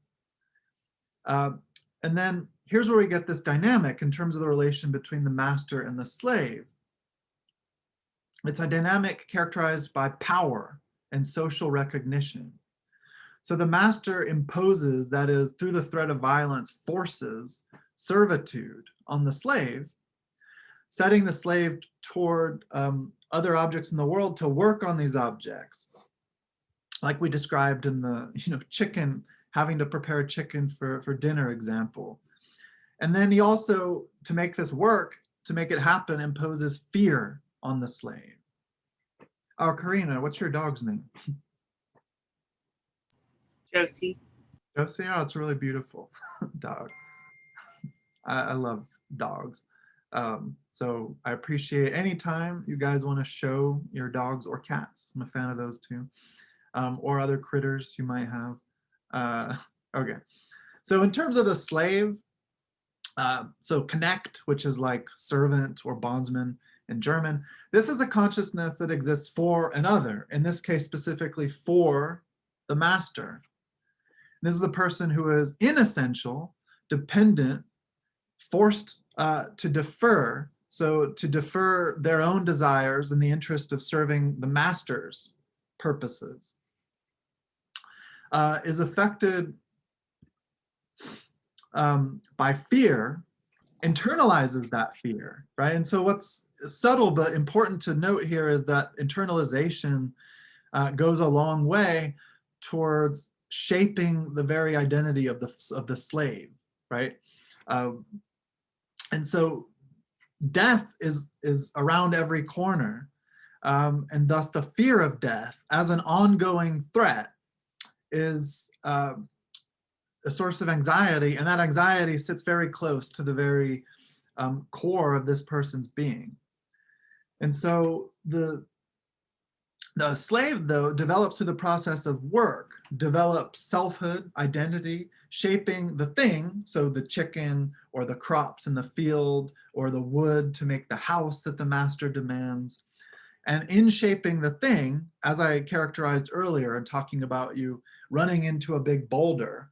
And then here's where we get this dynamic in terms of the relation between the master and the slave. It's a dynamic characterized by power and social recognition. So the master imposes, that is, through the threat of violence, forces servitude on the slave, setting the slave toward other objects in the world to work on these objects, like we described in the chicken, having to prepare chicken for dinner example. And then he also, to make this work, to make it happen, imposes fear on the slave. Oh, Karina, what's your dog's name? Josie. Josie, oh, it's a really beautiful dog. I love dogs. So I appreciate any time you guys want to show your dogs or cats. I'm a fan of those too, or other critters you might have. Okay, so in terms of the slave, so connect, which is like servant or bondsman in German, this is a consciousness that exists for another, in this case specifically for the master. This is the person who is inessential, dependent, forced to defer, so to defer their own desires in the interest of serving the master's purposes, is affected by fear, internalizes that fear, right? And so what's subtle but important to note here is that internalization goes a long way towards shaping the very identity of the slave, right? And so death is around every corner, and thus the fear of death as an ongoing threat is a source of anxiety, and that anxiety sits very close to the very core of this person's being. And so the slave, though, develops through the process of work, develops selfhood, identity, shaping the thing, so the chicken or the crops in the field or the wood to make the house that the master demands. And in shaping the thing, as I characterized earlier in talking about you running into a big boulder,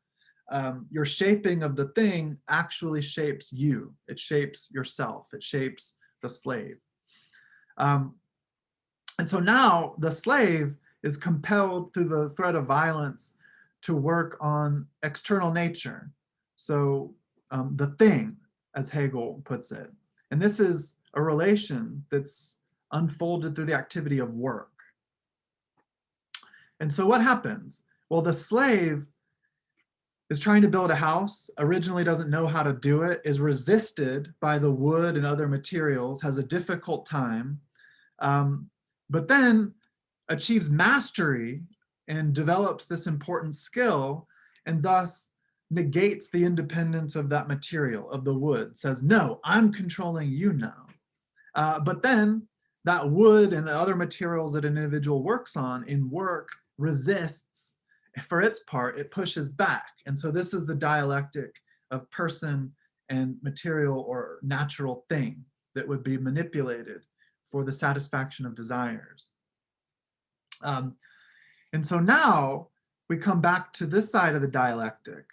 your shaping of the thing actually shapes you. It shapes yourself. It shapes the slave. And so now the slave is compelled through the threat of violence to work on external nature. So the thing, as Hegel puts it. And this is a relation that's unfolded through the activity of work. And so what happens? Well, the slave is trying to build a house, originally doesn't know how to do it, is resisted by the wood and other materials, has a difficult time, but then achieves mastery and develops this important skill, and thus negates the independence of that material, of the wood, says, no, I'm controlling you now. But then that wood and the other materials that an individual works on in work resists. For its part, it pushes back. And so this is the dialectic of person and material or natural thing that would be manipulated for the satisfaction of desires. And so now we come back to this side of the dialectic.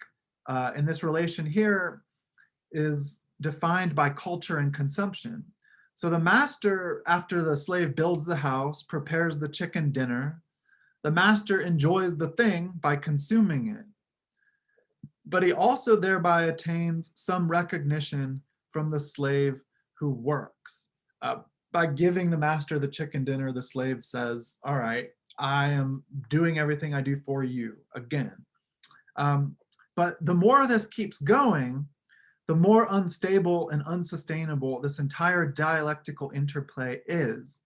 And this relation here is defined by culture and consumption. So the master, after the slave builds the house, prepares the chicken dinner, the master enjoys the thing by consuming it. But he also thereby attains some recognition from the slave who works. By giving the master the chicken dinner, the slave says, all right, I am doing everything I do for you again. But the more this keeps going, the more unstable and unsustainable this entire dialectical interplay is,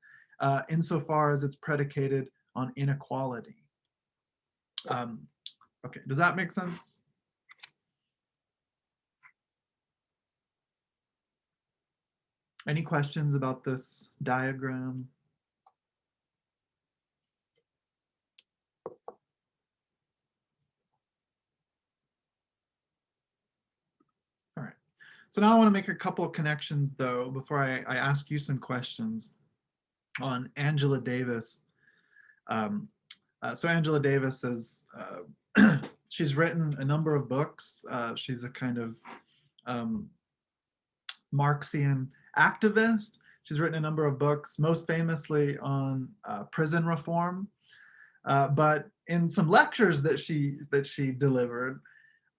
insofar as it's predicated on inequality. Okay, does that make sense? Any questions about this diagram? All right. So now I want to make a couple of connections, though, before I ask you some questions on Angela Davis. So Angela Davis is, she's written a number of books. She's a kind of Marxian activist. She's written a number of books, most famously on prison reform. But in some lectures that she delivered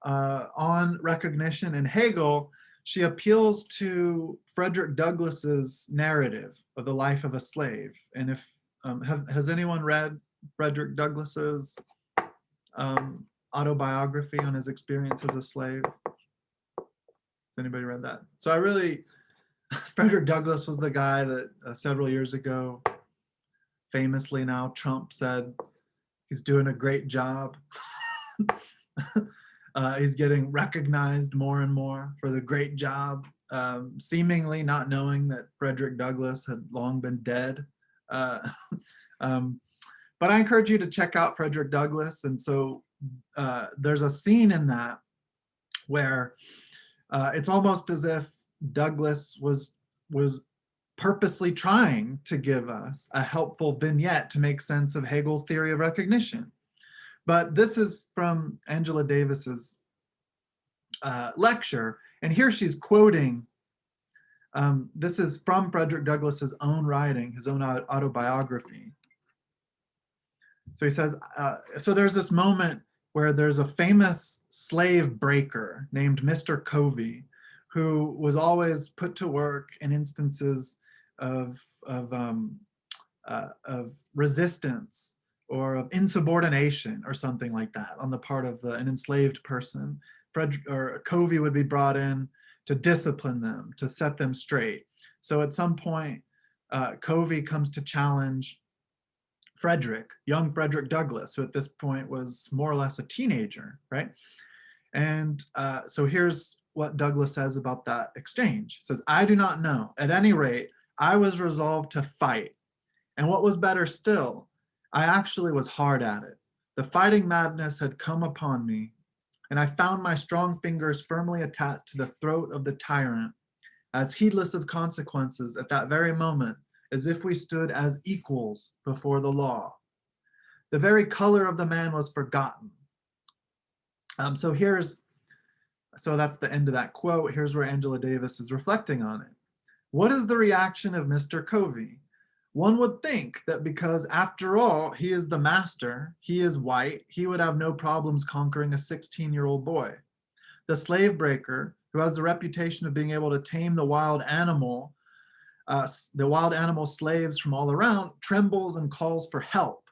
on recognition and Hegel, she appeals to Frederick Douglass's narrative of the life of a slave. And if has anyone read Frederick Douglass's autobiography on his experience as a slave? Has anybody read that? So Frederick Douglass was the guy that several years ago, famously now, Trump said he's doing a great job. He's getting recognized more and more for the great job, seemingly not knowing that Frederick Douglass had long been dead. But I encourage you to check out Frederick Douglass. And so there's a scene in that where it's almost as if Douglass was purposely trying to give us a helpful vignette to make sense of Hegel's theory of recognition. But this is from Angela Davis's lecture, and here she's quoting, this is from Frederick Douglass's own writing, his own autobiography. So he says, so there's this moment where there's a famous slave breaker named Mr. Covey, who was always put to work in instances of resistance or of insubordination or something like that on the part of an enslaved person. Covey would be brought in to discipline them, to set them straight. So at some point, Covey comes to challenge young Frederick Douglass, who at this point was more or less a teenager, right? And so here's what Douglass says about that exchange. He says, I do not know. At any rate, I was resolved to fight. And what was better still, I actually was hard at it. The fighting madness had come upon me, and I found my strong fingers firmly attached to the throat of the tyrant, as heedless of consequences at that very moment as if we stood as equals before the law. The very color of the man was forgotten. So that's the end of that quote. Here's where Angela Davis is reflecting on it. What is the reaction of Mr. Covey? One would think that because, after all, he is the master, he is white, he would have no problems conquering a 16-year-old boy. The slave breaker, who has the reputation of being able to tame the wild animal slaves from all around, trembles and calls for help.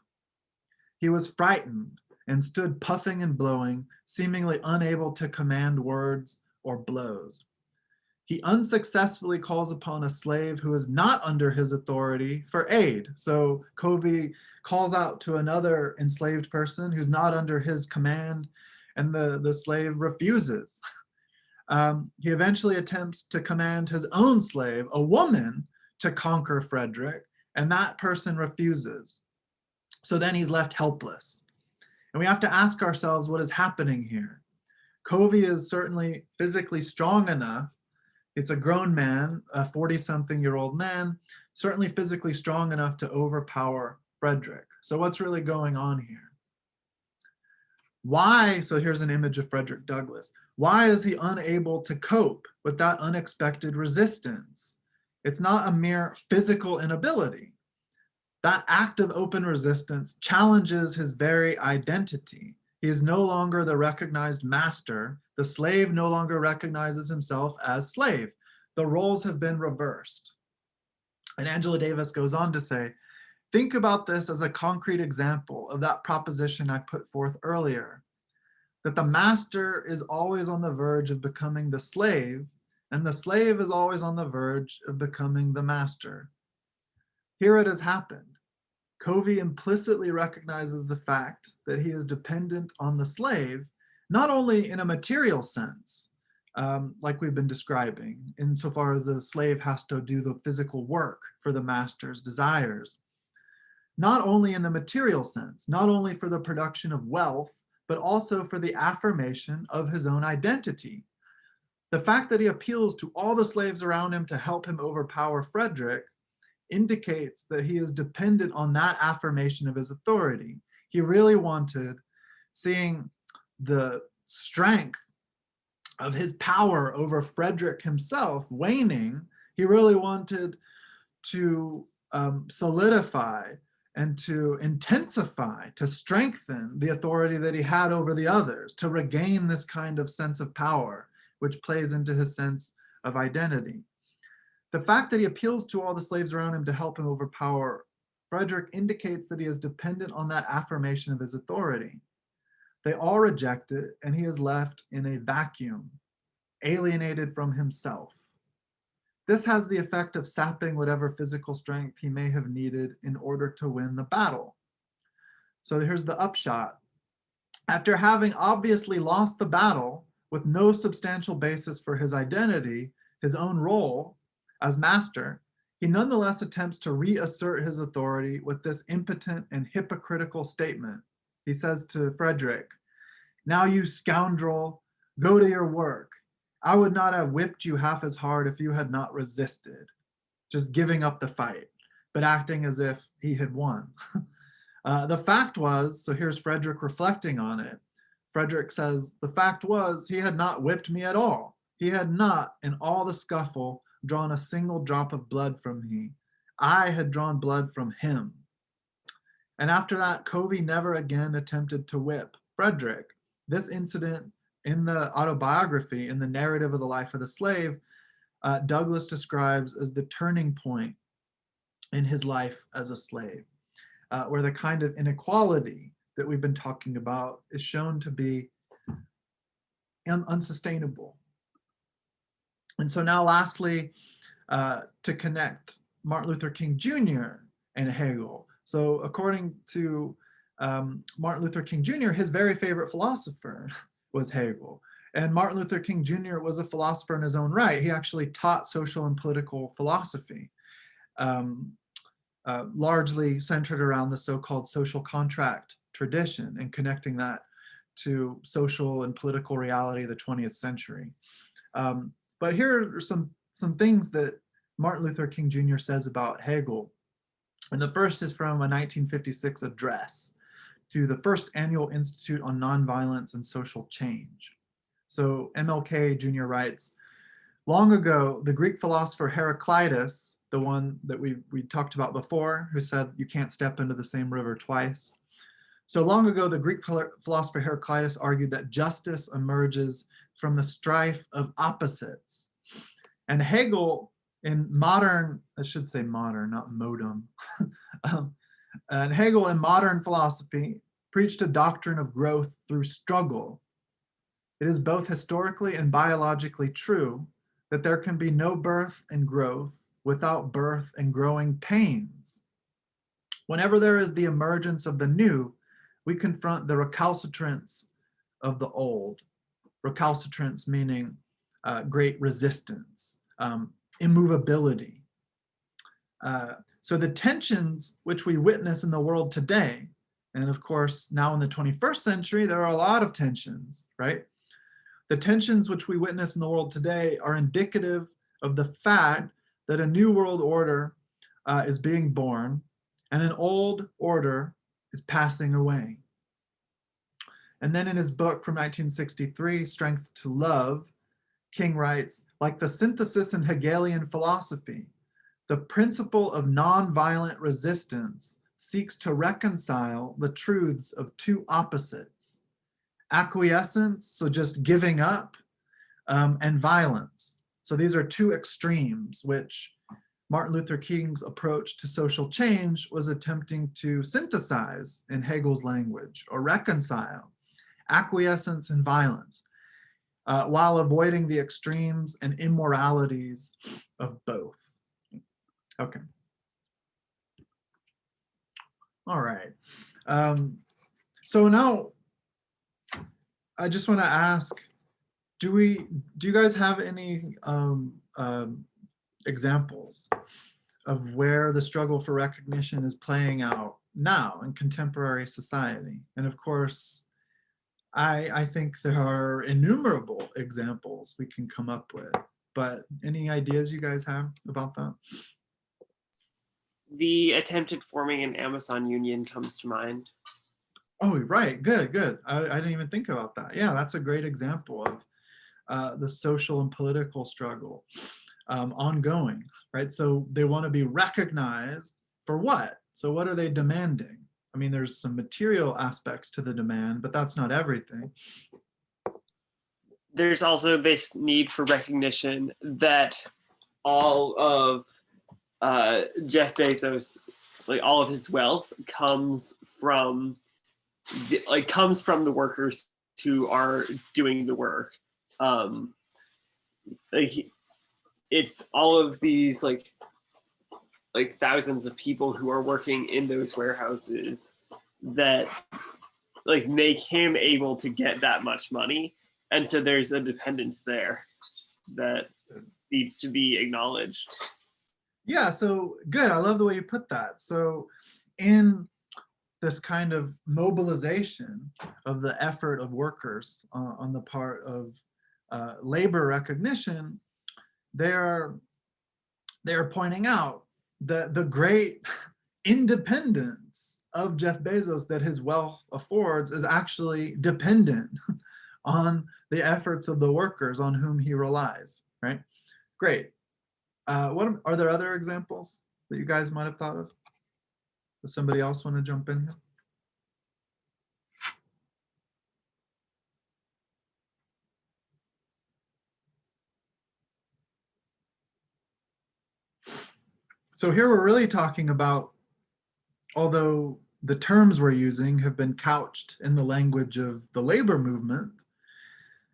He was frightened and stood puffing and blowing, seemingly unable to command words or blows. He unsuccessfully calls upon a slave who is not under his authority for aid. So Covey calls out to another enslaved person who's not under his command, and the slave refuses. He eventually attempts to command his own slave, a woman, to conquer Frederick, and that person refuses. So then he's left helpless. And we have to ask ourselves what is happening here. Covey is certainly physically strong enough. It's a grown man, a 40-something-year-old man, certainly physically strong enough to overpower Frederick. So what's really going on here? Why, so here's an image of Frederick Douglass. Why is he unable to cope with that unexpected resistance? It's not a mere physical inability. That act of open resistance challenges his very identity. He is no longer the recognized master. The slave no longer recognizes himself as slave. the roles have been reversed. And Angela Davis goes on to say, think about this as a concrete example of that proposition I put forth earlier, that the master is always on the verge of becoming the slave, and the slave is always on the verge of becoming the master. Here it has happened. Covey implicitly recognizes the fact that he is dependent on the slave, not only in a material sense, like we've been describing, insofar as the slave has to do the physical work for the master's desires, not only in the material sense, not only for the production of wealth, but also for the affirmation of his own identity. The fact that he appeals to all the slaves around him to help him overpower Frederick indicates that he is dependent on that affirmation of his authority. He really wanted, seeing the strength of his power over Frederick himself waning, he really wanted to solidify and to intensify, to strengthen the authority that he had over the others, to regain this kind of sense of power, which plays into his sense of identity. The fact that he appeals to all the slaves around him to help him overpower Frederick indicates that he is dependent on that affirmation of his authority. They all reject it, and he is left in a vacuum, alienated from himself. This has the effect of sapping whatever physical strength he may have needed in order to win the battle. So here's the upshot. After having obviously lost the battle with no substantial basis for his identity, his own role as master, he nonetheless attempts to reassert his authority with this impotent and hypocritical statement. He says to Frederick, "Now you scoundrel, go to your work. I would not have whipped you half as hard if you had not resisted," just giving up the fight, but acting as if he had won. The fact was, so here's Frederick reflecting on it. Frederick says, the fact was, he had not whipped me at all. He had not, in all the scuffle, drawn a single drop of blood from me. I had drawn blood from him. And after that, Covey never again attempted to whip Frederick. This incident in the autobiography, in the narrative of the life of the slave, Douglass describes as the turning point in his life as a slave, where the kind of inequality that we've been talking about is shown to be unsustainable. And so now lastly, to connect Martin Luther King Jr. and Hegel. So according to Martin Luther King Jr., his very favorite philosopher was Hegel. And Martin Luther King Jr. was a philosopher in his own right. He actually taught social and political philosophy, largely centered around the so-called social contract tradition and connecting that to social and political reality of the 20th century. But here are some things that Martin Luther King Jr. says about Hegel. And the first is from a 1956 address to the First Annual Institute on Nonviolence and Social Change. So MLK Jr. writes, long ago, the Greek philosopher Heraclitus, the one that we talked about before, who said you can't step into the same river twice. So long ago, the Greek philosopher Heraclitus argued that justice emerges from the strife of opposites. And Hegel in modern, I should say modern, not modem, and Hegel in modern philosophy preached a doctrine of growth through struggle. It is both historically and biologically true that there can be no birth and growth without birth and growing pains. Whenever there is the emergence of the new, we confront the recalcitrance of the old. Recalcitrance meaning great resistance, immovability. So the tensions which we witness in the world today, and of course now in the 21st century, there are a lot of tensions, right? The tensions which we witness in the world today are indicative of the fact that a new world order is being born and an old order is passing away. And then in his book from 1963, Strength to Love, King writes, like the synthesis in Hegelian philosophy, the principle of nonviolent resistance seeks to reconcile the truths of two opposites, acquiescence, so just giving up, and violence, So these are two extremes, which Martin Luther King's approach to social change was attempting to synthesize in Hegel's language, or reconcile acquiescence and violence, while avoiding the extremes and immoralities of both. Okay. All right. So now I just want to ask, do you guys have any examples of where the struggle for recognition is playing out now in contemporary society? And of course, I think there are innumerable examples we can come up with, but any ideas you guys have about that? The attempted forming an Amazon union comes to mind. Oh, right, good, good. I didn't even think about that. Yeah, that's a great example of the social and political struggle ongoing, right? So they want to be recognized for what? So what are they demanding? I mean, there's some material aspects to the demand, but that's not everything. There's also this need for recognition that all of Jeff Bezos, like all of his wealth, comes from the workers who are doing the work. It's all of these like thousands of people who are working in those warehouses that like make him able to get that much money, and so there's a dependence there that needs to be acknowledged. Yeah, so good. I love the way you put that. So in this kind of mobilization of the effort of workers on the part of labor recognition, they're pointing out the great independence of Jeff Bezos that his wealth affords is actually dependent on the efforts of the workers on whom he relies, right? Great. What are there other examples that you guys might have thought of? Does somebody else want to jump in here? So here we're really talking about, although the terms we're using have been couched in the language of the labor movement,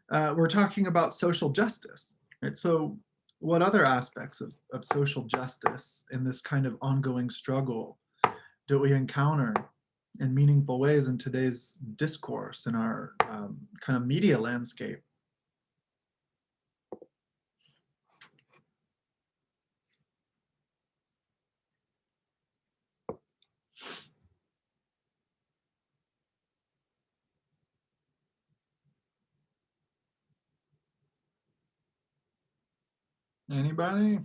we're talking about social justice, right? So what other aspects of social justice in this kind of ongoing struggle do we encounter in meaningful ways in today's discourse in our kind of media landscape? Anybody?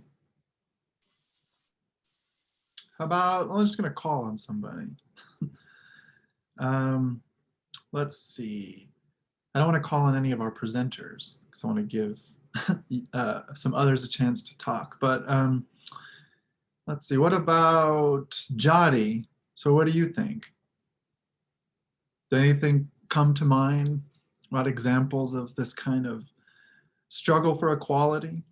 How about, I'm just going to call on somebody. Let's see. I don't want to call on any of our presenters because I want to give some others a chance to talk. But let's see, what about Jody? So what do you think? Did anything come to mind about examples of this kind of struggle for equality?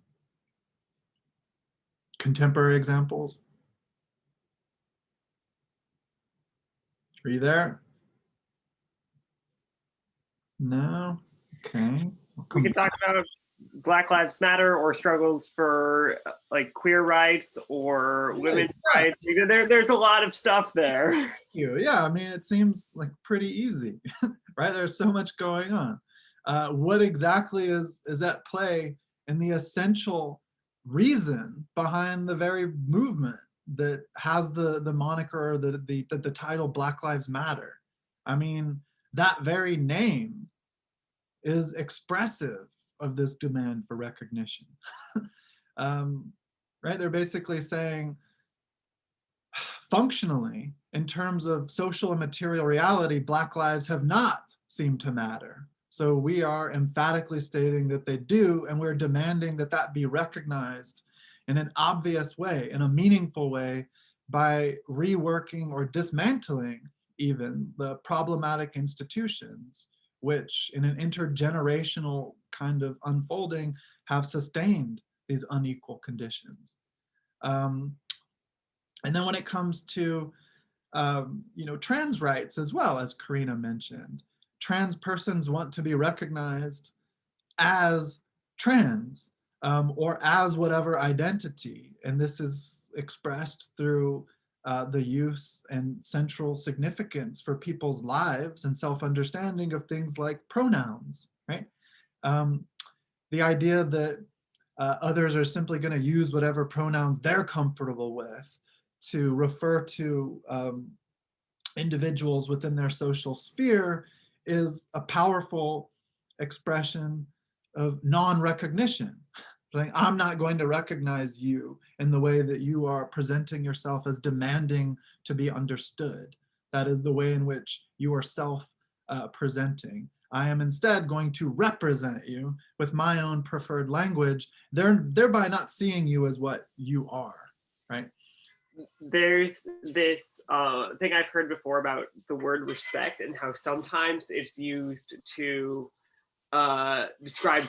Contemporary examples? Are you there? No? Okay. We can talk about Black Lives Matter or struggles for like queer rights or women's rights. There's a lot of stuff there. Yeah, I mean, it seems like pretty easy, right? There's so much going on. What exactly is at play in the essential reason behind the very movement that has the moniker or the title Black Lives Matter? I mean, that very name is expressive of this demand for recognition. Right? They're basically saying, functionally, in terms of social and material reality, Black lives have not seemed to matter. So we are emphatically stating that they do, and we're demanding that that be recognized in an obvious way, in a meaningful way, by reworking or dismantling even the problematic institutions which in an intergenerational kind of unfolding have sustained these unequal conditions. And then when it comes to trans rights as well, as Karina mentioned, trans persons want to be recognized as trans, or as whatever identity. And this is expressed through the use and central significance for people's lives and self-understanding of things like pronouns, right? The idea that others are simply going to use whatever pronouns they're comfortable with to refer to individuals within their social sphere is a powerful expression of non-recognition. Like, I'm not going to recognize you in the way that you are presenting yourself as demanding to be understood. That is the way in which you are self-presenting. I am instead going to represent you with my own preferred language, thereby not seeing you as what you are, right? There's this thing I've heard before about the word respect and how sometimes it's used to describe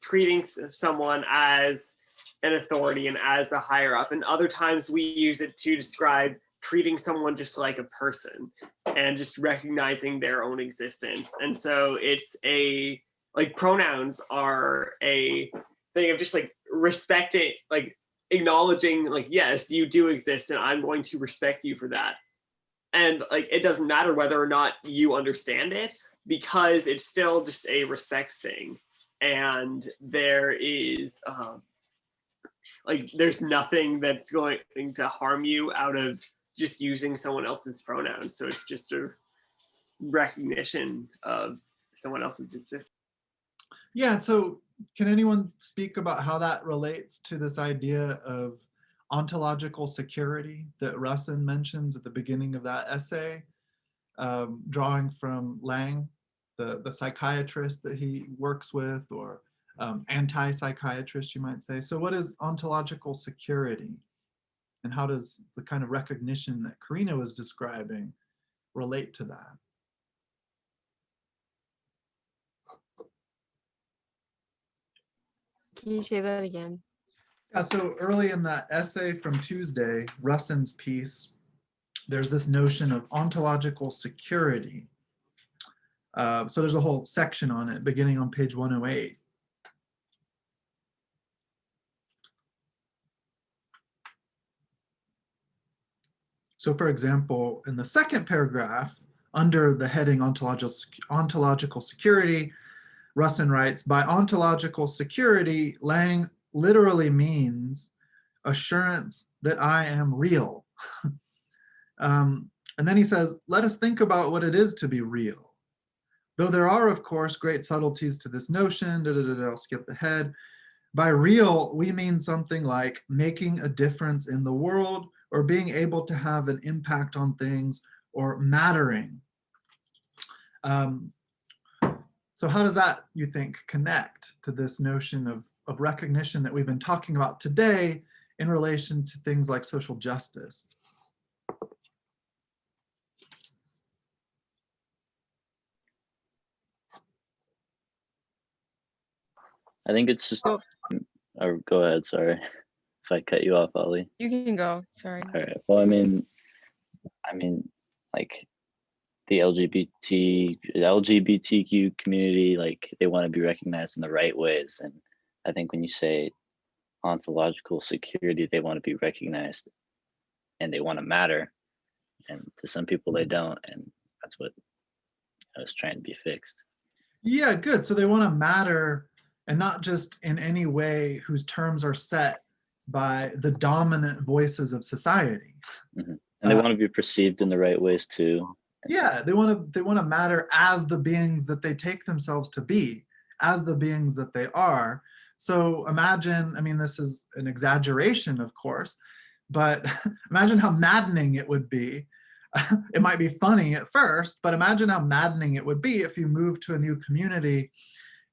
treating someone as an authority and as a higher up, and other times we use it to describe treating someone just like a person and just recognizing their own existence. And so it's pronouns are a thing of just like respecting, like acknowledging, like, yes, you do exist and I'm going to respect you for that. And like, it doesn't matter whether or not you understand it, because it's still just a respect thing. And there is there's nothing that's going to harm you out of just using someone else's pronouns. So it's just a recognition of someone else's existence. Yeah, so can anyone speak about how that relates to this idea of ontological security that Russin mentions at the beginning of that essay, drawing from Lang, the psychiatrist that he works with, or anti-psychiatrist, you might say. So what is ontological security? And how does the kind of recognition that Karina was describing relate to that? Can you say that again? Yeah, so early in that essay from Tuesday, Russin's piece, there's this notion of ontological security. So there's a whole section on it beginning on page 108. So for example, in the second paragraph, under the heading ontological security, Russin writes, by ontological security, Lang literally means assurance that I am real. And then he says, let us think about what it is to be real. Though there are, of course, great subtleties to this notion, I'll skip ahead. By real, we mean something like making a difference in the world, or being able to have an impact on things, or mattering. So how does that, you think, connect to this notion of recognition that we've been talking about today in relation to things like social justice? I think it's just, or go ahead, sorry if I cut you off, Ollie. You can go, sorry. All right, well, I mean, like the LGBTQ community, like they want to be recognized in the right ways. And I think when you say ontological security, they want to be recognized and they want to matter. And to some people they don't. And that's what I was trying to be fixed. Yeah, good. So they want to matter, and not just in any way whose terms are set by the dominant voices of society. Mm-hmm. And they want to be perceived in the right ways too. Yeah, they want to matter as the beings that they take themselves to be, as the beings that they are. So imagine, I mean, this is an exaggeration, of course, but imagine how maddening it would be. It might be funny at first, but imagine how maddening it would be if you move to a new community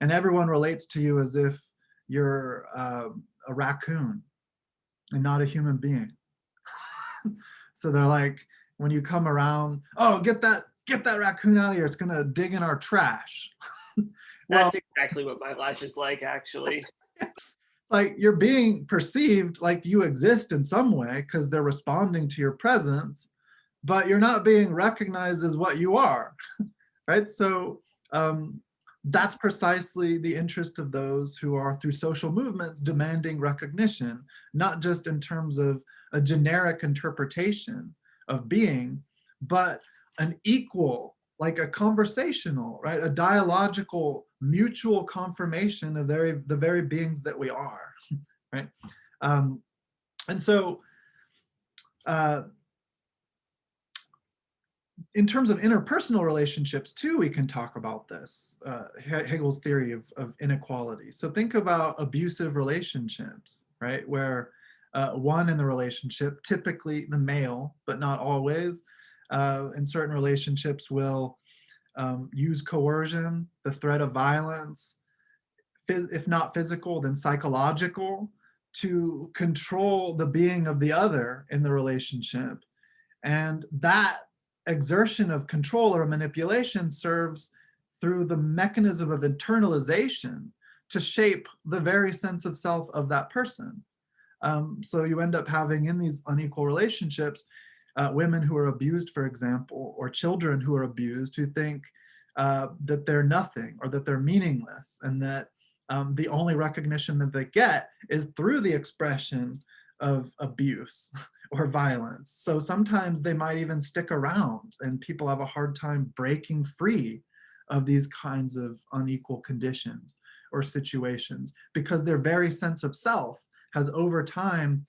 and everyone relates to you as if you're a raccoon and not a human being. So they're like, when you come around, oh, get that raccoon out of here, it's gonna dig in our trash. That's exactly what my life is like, actually. like you're being perceived like you exist in some way because they're responding to your presence, but you're not being recognized as what you are, right? So that's precisely the interest of those who are through social movements demanding recognition, not just in terms of a generic interpretation of being, but an equal, like a conversational, right? A dialogical, mutual confirmation of the very beings that we are, right? And so, in terms of interpersonal relationships too, we can talk about this, Hegel's theory of inequality. So think about abusive relationships, right? Where one in the relationship, typically the male, but not always, in certain relationships will use coercion, the threat of violence, if not physical, then psychological, to control the being of the other in the relationship. And that exertion of control or manipulation serves through the mechanism of internalization to shape the very sense of self of that person. So you end up having in these unequal relationships, women who are abused, for example, or children who are abused who think that they're nothing or that they're meaningless, and that the only recognition that they get is through the expression of abuse or violence. So sometimes they might even stick around, and people have a hard time breaking free of these kinds of unequal conditions or situations because their very sense of self has over time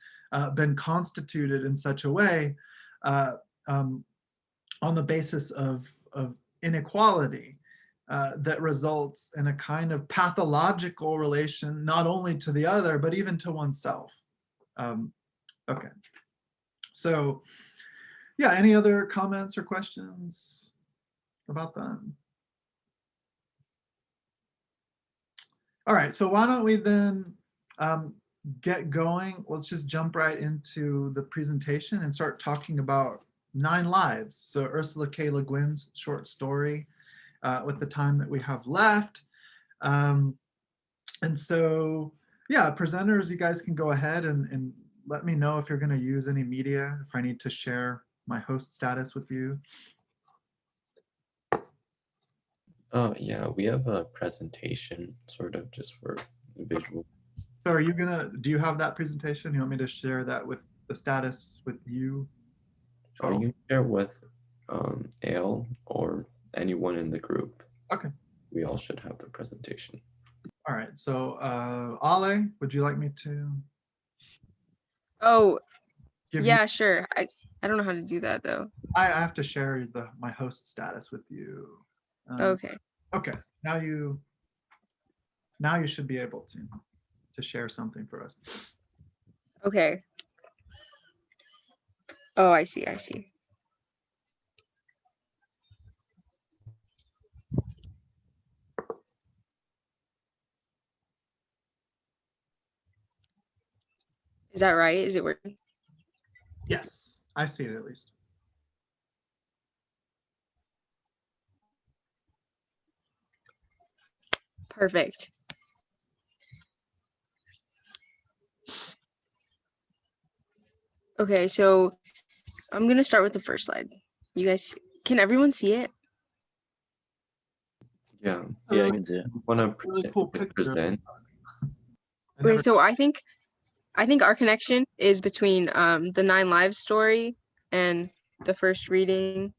been constituted in such a way on the basis of inequality that results in a kind of pathological relation, not only to the other, but even to oneself. Okay. So yeah, any other comments or questions about that? All right, so why don't we then get going? Let's just jump right into the presentation and start talking about 9 Lives. So Ursula Le Guin's short story with the time that we have left. And so, yeah, presenters, you guys can go ahead and let me know if you're going to use any media, if I need to share my host status with you. Yeah, we have a presentation sort of just for visual. So are you do you have that presentation? You want me to share that with the status with you? You can share with Ale or anyone in the group. Okay. We all should have the presentation. All right, so Ale, would you like me to Oh, give yeah, you? sure. I don't know how to do that though. I have to share my host status with you. Okay. Okay, now you should be able to share something for us. Okay. Oh, I see. I see. Is that right? Is it working? Yes, I see it at least. Perfect. Okay, so I'm gonna start with the first slide. You guys, can everyone see it? Yeah. Yeah, I can see it. Want to Really cool picture. present? Okay, so I think our connection is between the 9 Lives story and the first reading,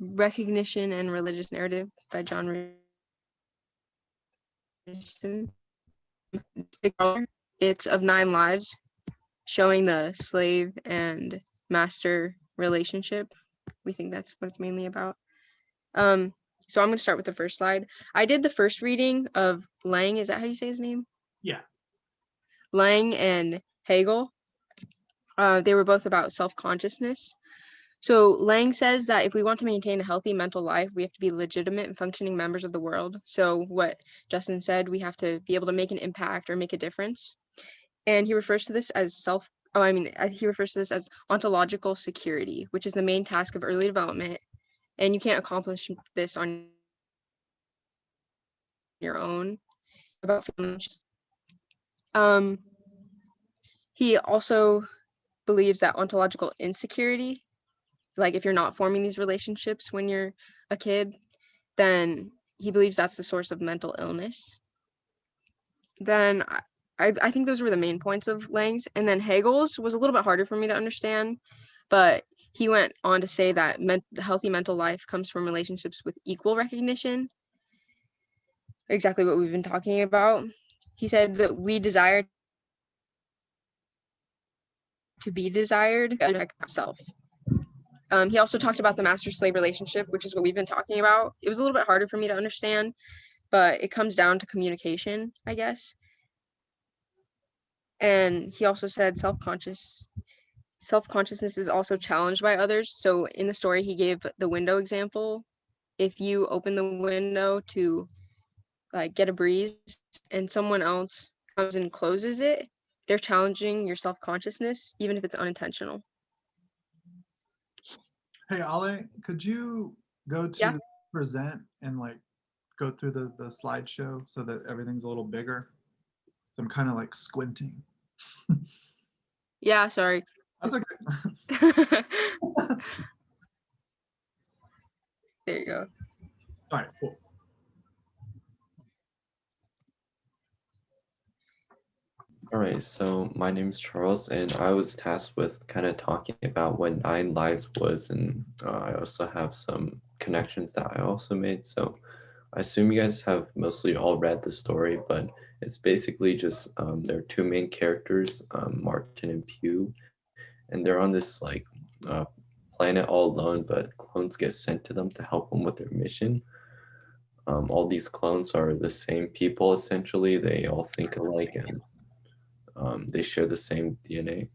Recognition and Religious Narrative by John Richardson. It's of 9 lives, showing the slave and master relationship. We think that's what it's mainly about. So I'm going to start with the first slide. I did the first reading of Lang. Is that how you say his name? Yeah. Lang and Hegel. They were both about self-consciousness. So Lang says that if we want to maintain a healthy mental life, we have to be legitimate and functioning members of the world. So what Justin said, we have to be able to make an impact or make a difference. And he refers to this as he refers to this as ontological security, which is the main task of early development. And you can't accomplish this on your own. About He also believes that ontological insecurity, like if you're not forming these relationships when you're a kid, then he believes that's the source of mental illness. Then I think those were the main points of Lang's. And then Hegel's was a little bit harder for me to understand, but he went on to say that healthy mental life comes from relationships with equal recognition, exactly what we've been talking about. He said that we desire to be desired and self. He also talked about the master-slave relationship, which is what we've been talking about. It was a little bit harder for me to understand, but it comes down to communication, I guess. And he also said self-consciousness is also challenged by others. So in the story, he gave the window example. If you open the window to like get a breeze and someone else comes and closes it, they're challenging your self-consciousness, even if it's unintentional. Hey, Ale, could you go to Yeah. the present and like go through the slideshow so that everything's a little bigger? So I'm kind of like squinting. Yeah, sorry. That's okay. There you go. All right, cool. All right, so my name is Charles, and I was tasked with kind of talking about what Nine Lives was, and I also have some connections that I also made. So I assume you guys have mostly all read the story, but it's basically just there are two main characters, Martin and Pew, and they're on this like planet all alone, but clones get sent to them to help them with their mission. All these clones are the same people essentially. They all think alike and they share the same DNA,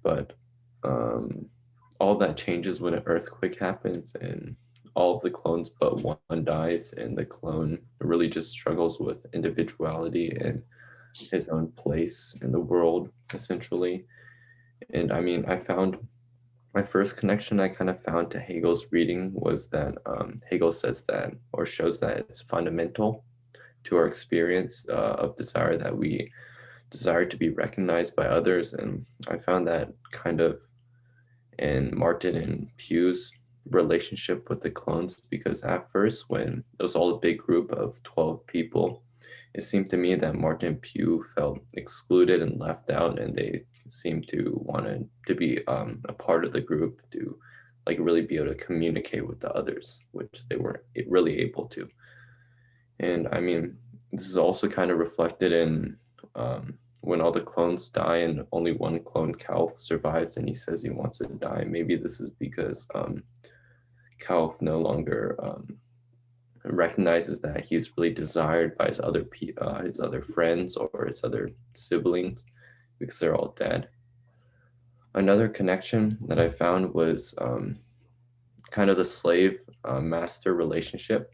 but all that changes when an earthquake happens and all of the clones but one dies, and the clone really just struggles with individuality and his own place in the world, essentially. And I mean, I found my first connection I kind of found to Hegel's reading was that Hegel says that, or shows that it's fundamental to our experience of desire that we desire to be recognized by others. And I found that kind of in Martin and Pew's relationship with the clones, because at first, when it was all a big group of 12 people, it seemed to me that Martin and Pew felt excluded and left out, and they seemed to want to be a part of the group, to like really be able to communicate with the others, which they weren't really able to. And I mean, this is also kind of reflected in when all the clones die and only one clone, Calf, survives, and he says he wants to die. Maybe this is because Calf no longer recognizes that he's really desired by his other friends or his other siblings, because they're all dead. Another connection that I found was kind of the slave master relationship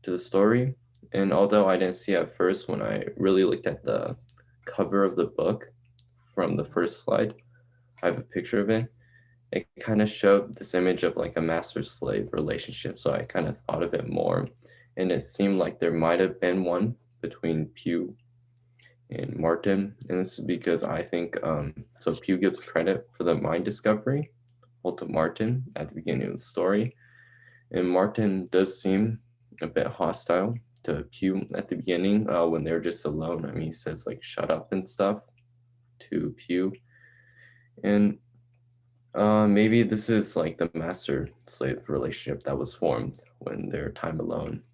to the story. And although I didn't see it at first, when I really looked at the cover of the book from the first slide, I have a picture of it. It kind of showed this image of like a master-slave relationship. So I kind of thought of it more. And it seemed like there might have been one between Pew and Martin. And this is because I think, so Pew gives credit for the mind discovery, well, to Martin at the beginning of the story. And Martin does seem a bit hostile to Pew at the beginning when they're just alone. I mean, he says like, shut up and stuff to Pew. And maybe this is like the master-slave relationship that was formed when their time alone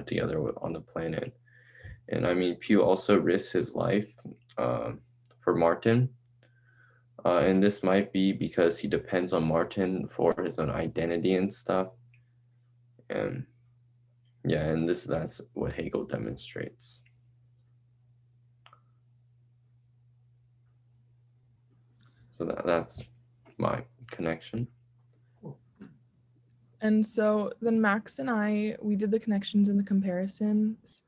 together on the planet. And I mean, Pew also risks his life for Martin. And this might be because he depends on Martin for his own identity and stuff. And yeah, and that's what Hegel demonstrates. So that's my connection. And so then Max and we did the connections and the comparisons.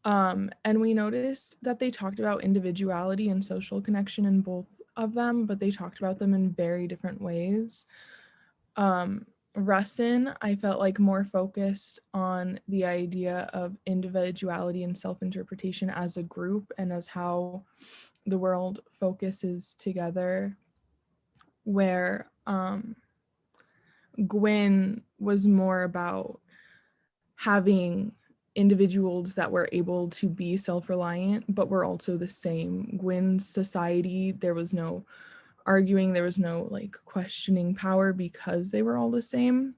And we noticed that they talked about individuality and social connection in both of them, but they talked about them in very different ways. Russin, I felt like more focused on the idea of individuality and self-interpretation as a group and as how the world focuses together, where Gwyn was more about having individuals that were able to be self-reliant, but were also the same. Gwyn's society, there was no arguing, there was no like questioning power because they were all the same.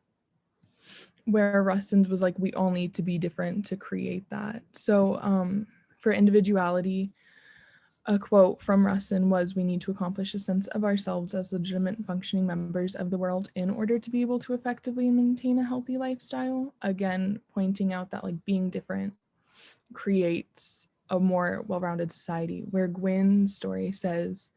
Where Rustin's was like, we all need to be different to create that. So for individuality, a quote from Rustin was, "We need to accomplish a sense of ourselves as legitimate functioning members of the world in order to be able to effectively maintain a healthy lifestyle." Again, pointing out that like being different creates a more well-rounded society. Where Gwyn's story says,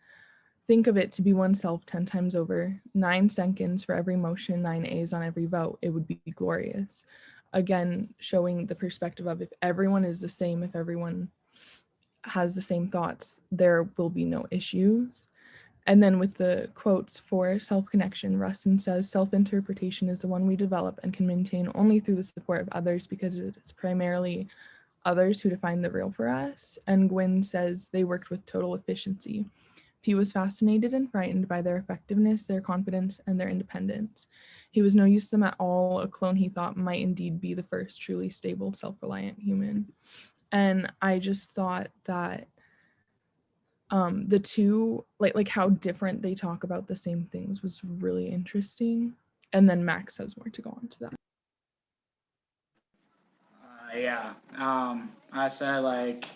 "Think of it to be oneself 10 times over, 9 seconds for every motion, 9 A's on every vote. It would be glorious." Again, showing the perspective of if everyone is the same, if everyone has the same thoughts, there will be no issues. And then with the quotes for self-connection, Rustin says, "Self-interpretation is the one we develop and can maintain only through the support of others because it is primarily others who define the real for us." And Gwyn says they worked with total efficiency. He was fascinated and frightened by their effectiveness, their confidence, and their independence. He was no use to them at all, a clone he thought might indeed be the first truly stable, self-reliant human. And I just thought that the two, like how different they talk about the same things was really interesting. And then Max has more to go on to that. Yeah. I said like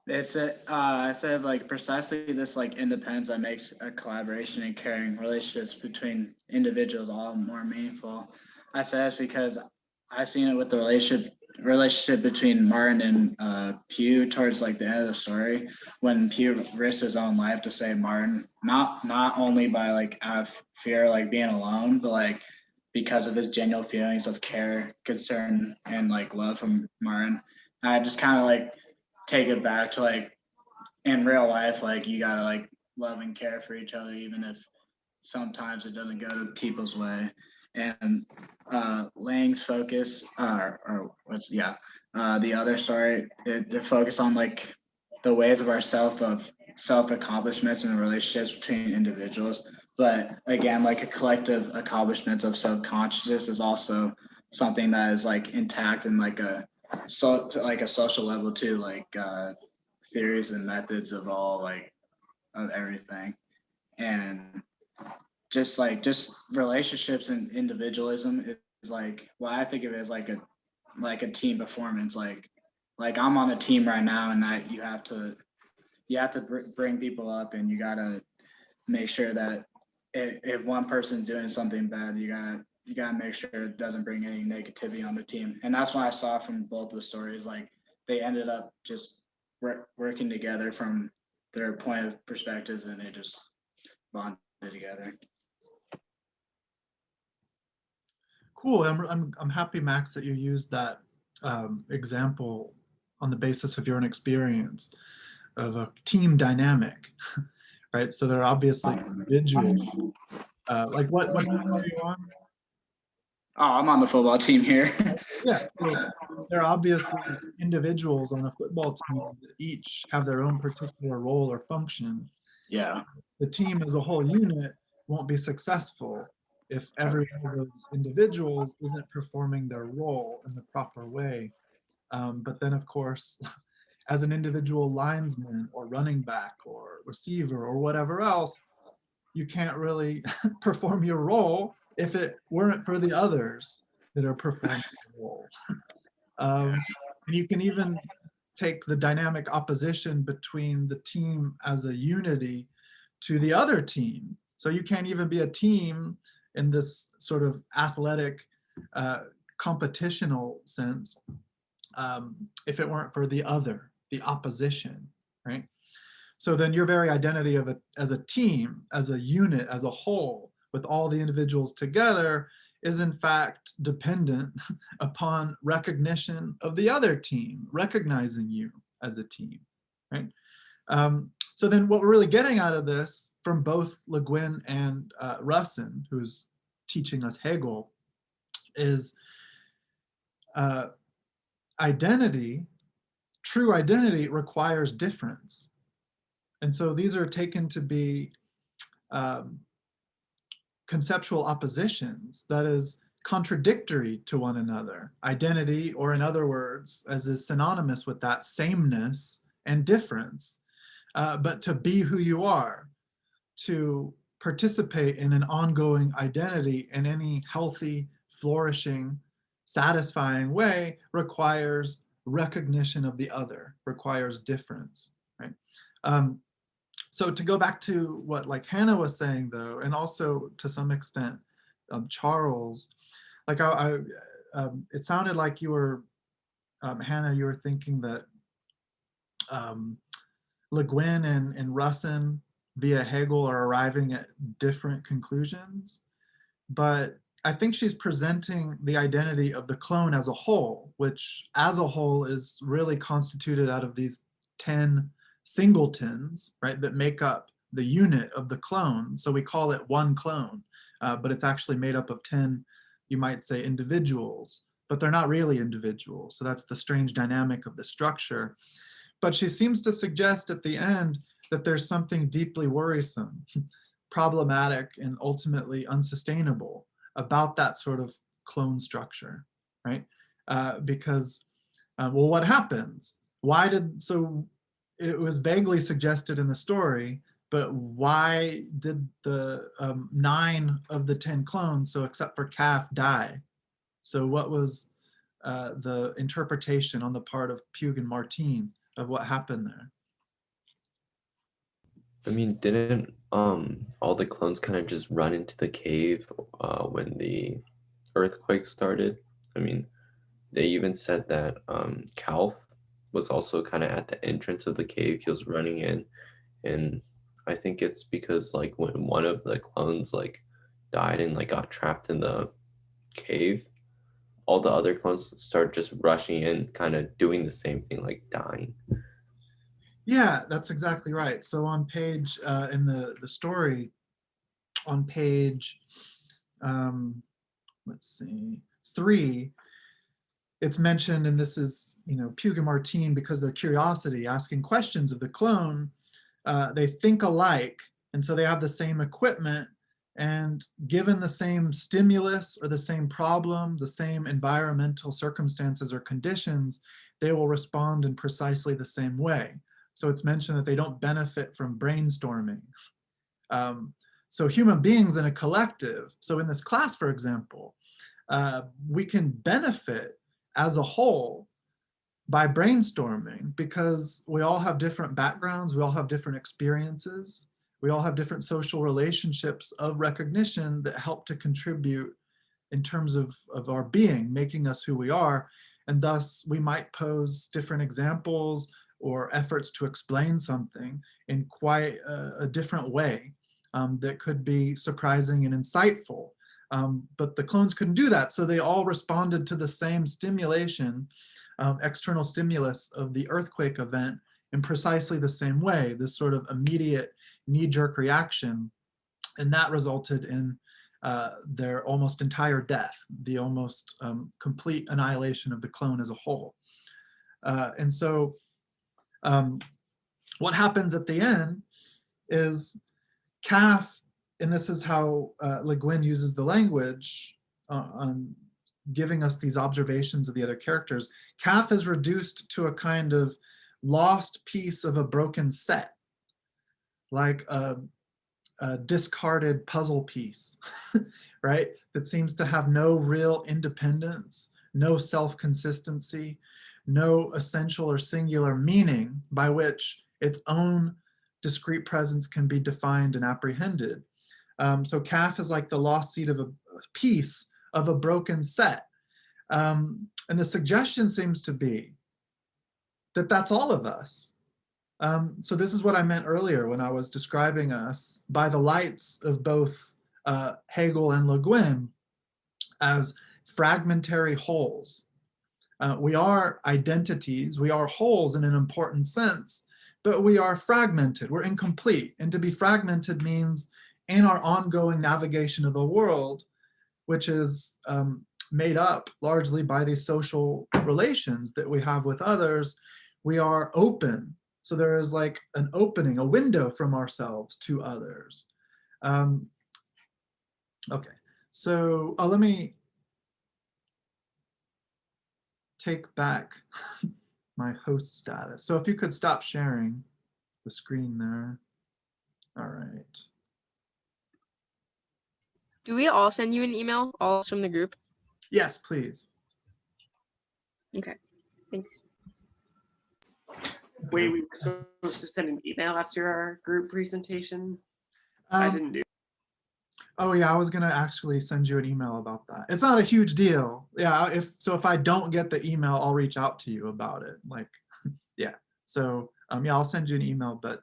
I said like precisely this like independence that makes a collaboration and caring relationships between individuals all more meaningful. I said it's because I've seen it with the relationship between Martin and Pew towards like the end of the story, when Pew risked his own life to save Martin, not only by like out of fear like being alone, but like because of his genuine feelings of care, concern, and like love from Martin. I just kind of like take it back to like in real life, like you gotta like love and care for each other, even if sometimes it doesn't go to people's way. And Lang's focus, the other story, the focus on like the ways of self accomplishments and the relationships between individuals. But again, like a collective accomplishments of subconsciousness is also something that is like intact in like a social level too, like theories and methods of all like of everything. And just relationships and individualism is like, well, I think of it as like a team performance. Like I'm on a team right now, and that you have to bring people up, and you gotta make sure that if one person's doing something bad, you gotta make sure it doesn't bring any negativity on the team. And that's what I saw from both the stories. Like they ended up just working together from their point of perspectives, and they just bonded together. Cool. I'm happy, Max, that you used that example on the basis of your own experience of a team dynamic, right? So there are obviously individuals. Like what team are you on? Oh, I'm on the football team here. Yeah, so there are obviously individuals on a football team that each have their own particular role or function. Yeah. The team as a whole unit won't be successful if every one of those individuals isn't performing their role in the proper way. But then, of course, as an individual linesman or running back or receiver or whatever else, you can't really perform your role if it weren't for the others that are performing the role. And you can even take the dynamic opposition between the team as a unity to the other team. So you can't even be a team in this sort of athletic competitional sense if it weren't for the other, the opposition, right? So then your very identity as a team, as a unit, as a whole, with all the individuals together, is in fact dependent upon recognition of the other team, recognizing you as a team, right? So then what we're really getting out of this from both Le Guin and Russin, who's teaching us Hegel, is identity, true identity requires difference. And so these are taken to be conceptual oppositions, that is contradictory to one another. Identity, or in other words, as is synonymous with that, sameness and difference. But to be who you are, to participate in an ongoing identity in any healthy, flourishing, satisfying way requires recognition of the other, requires difference, right? So to go back to what like Hannah was saying though, and also to some extent Charles, like it sounded like you were, Hannah, you were thinking that Le Guin and Russin via Hegel are arriving at different conclusions, but I think she's presenting the identity of the clone as a whole, which as a whole is really constituted out of these 10 singletons, right, that make up the unit of the clone. So we call it one clone, but it's actually made up of 10, you might say, individuals, but they're not really individuals. So that's the strange dynamic of the structure. But she seems to suggest at the end that there's something deeply worrisome, problematic, and ultimately unsustainable about that sort of clone structure, right? Because, well, what happens? So it was vaguely suggested in the story, but why did the 9 of the 10 clones, so except for Calf, die? So what was the interpretation on the part of Pugh and Martine of what happened there? I mean, didn't all the clones kind of just run into the cave when the earthquake started? I mean, they even said that Calf was also kind of at the entrance of the cave. He was running in, and I think it's because like when one of the clones like died and like got trapped in the cave, all the other clones start just rushing in, kind of doing the same thing, like dying. Yeah, that's exactly right. So on page, in the story, on page, let's see, 3, it's mentioned, and this is, Pugh and Martine, because of their curiosity, asking questions of the clone, they think alike, and so they have the same equipment, and given the same stimulus or the same problem, the same environmental circumstances or conditions, they will respond in precisely the same way. So it's mentioned that they don't benefit from brainstorming. So human beings in a collective, so in this class, for example, we can benefit as a whole by brainstorming, because we all have different backgrounds, we all have different experiences, we all have different social relationships of recognition that help to contribute in terms of our being, making us who we are. And thus we might pose different examples or efforts to explain something in quite a different way that could be surprising and insightful. But the clones couldn't do that, so they all responded to the same stimulation, external stimulus of the earthquake event in precisely the same way, this sort of immediate knee-jerk reaction, and that resulted in their almost entire death, the almost complete annihilation of the clone as a whole. And so what happens at the end is Calf, and this is how Le Guin uses the language on giving us these observations of the other characters, Calf is reduced to a kind of lost piece of a broken set, like a discarded puzzle piece, right? That seems to have no real independence, no self-consistency, no essential or singular meaning by which its own discrete presence can be defined and apprehended. So Calf is like the lost seed of a piece of a broken set. And the suggestion seems to be that that's all of us. So this is what I meant earlier when I was describing us by the lights of both Hegel and Le Guin as fragmentary wholes. We are identities, we are wholes in an important sense, but we are fragmented, we're incomplete. And to be fragmented means in our ongoing navigation of the world, which is made up largely by these social relations that we have with others, we are open. So there is like an opening, a window from ourselves to others. Okay, so let me take back my host status. So if you could stop sharing the screen there. All right. Do we all send you an email, all from the group? Yes, please. Okay, thanks. Wait, we were supposed to send an email after our group presentation. I didn't do. Oh yeah, I was gonna actually send you an email about that. It's not a huge deal. Yeah, if I don't get the email, I'll reach out to you about it. Like, yeah. So yeah, I'll send you an email. But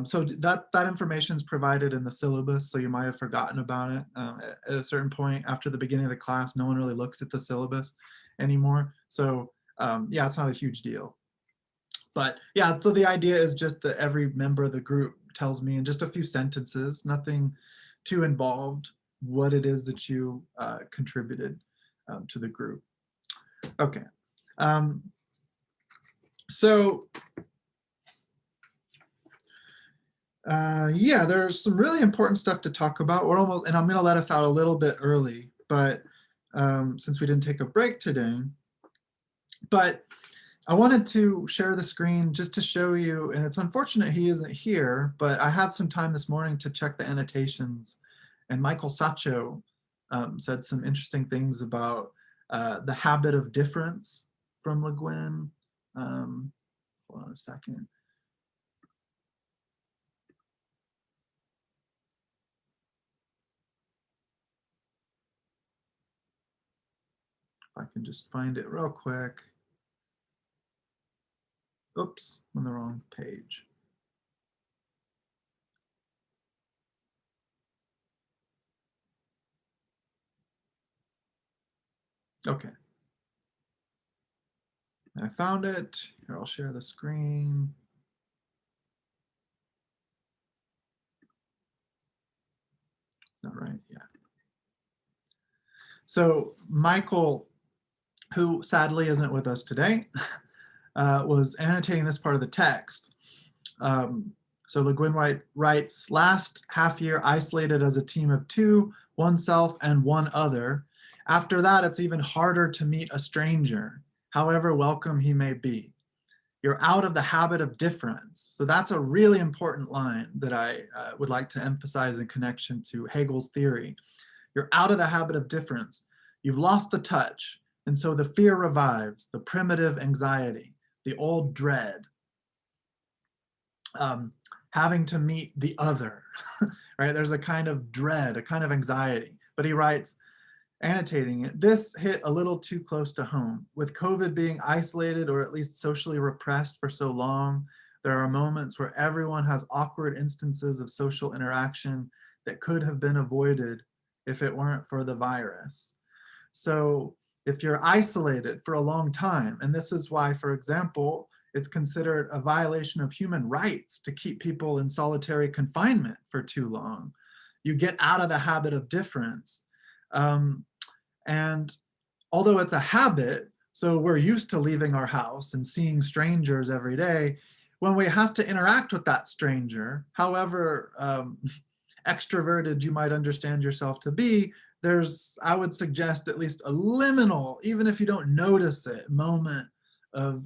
so that information is provided in the syllabus. So you might have forgotten about it at a certain point after the beginning of the class. No one really looks at the syllabus anymore. So yeah, it's not a huge deal. But yeah, so the idea is just that every member of the group tells me in just a few sentences, nothing too involved, what it is that you contributed to the group. Okay. So yeah, there's some really important stuff to talk about. We're almost, and I'm going to let us out a little bit early, but since we didn't take a break today, but I wanted to share the screen just to show you, and it's unfortunate he isn't here, but I had some time this morning to check the annotations, and Michael Sacco said some interesting things about the habit of difference from Le Guin. Hold on a second. If I can just find it real quick. Oops, I'm on the wrong page. Okay. I found it. Here, I'll share the screen. Not right, yeah. So Michael, who sadly isn't with us today, was annotating this part of the text. So Le Guin writes, last half year isolated as a team of two, oneself and one other. After that, it's even harder to meet a stranger, however welcome he may be. You're out of the habit of difference. So that's a really important line that I would like to emphasize in connection to Hegel's theory. You're out of the habit of difference. You've lost the touch. And so the fear revives, the primitive anxiety, the old dread, having to meet the other, right? There's a kind of dread, a kind of anxiety. But he writes, annotating it, this hit a little too close to home. With COVID being isolated or at least socially repressed for so long, there are moments where everyone has awkward instances of social interaction that could have been avoided if it weren't for the virus. So if you're isolated for a long time, and this is why, for example, it's considered a violation of human rights to keep people in solitary confinement for too long, you get out of the habit of difference. And although it's a habit, so we're used to leaving our house and seeing strangers every day, when we have to interact with that stranger, however extroverted you might understand yourself to be, there's, I would suggest, at least a liminal, even if you don't notice it, moment of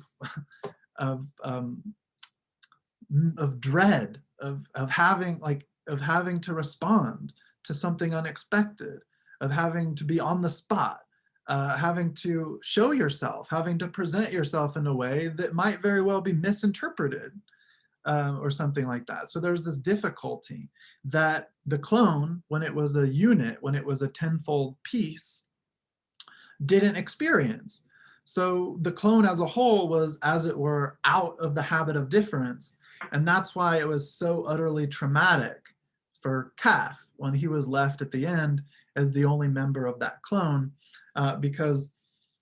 dread, of having to respond to something unexpected, of having to be on the spot, having to show yourself, having to present yourself in a way that might very well be misinterpreted or something like that. So there's this difficulty that the clone, when it was a unit, when it was a tenfold piece, didn't experience. So the clone as a whole was, as it were, out of the habit of difference. And that's why it was so utterly traumatic for Kaf when he was left at the end as the only member of that clone, because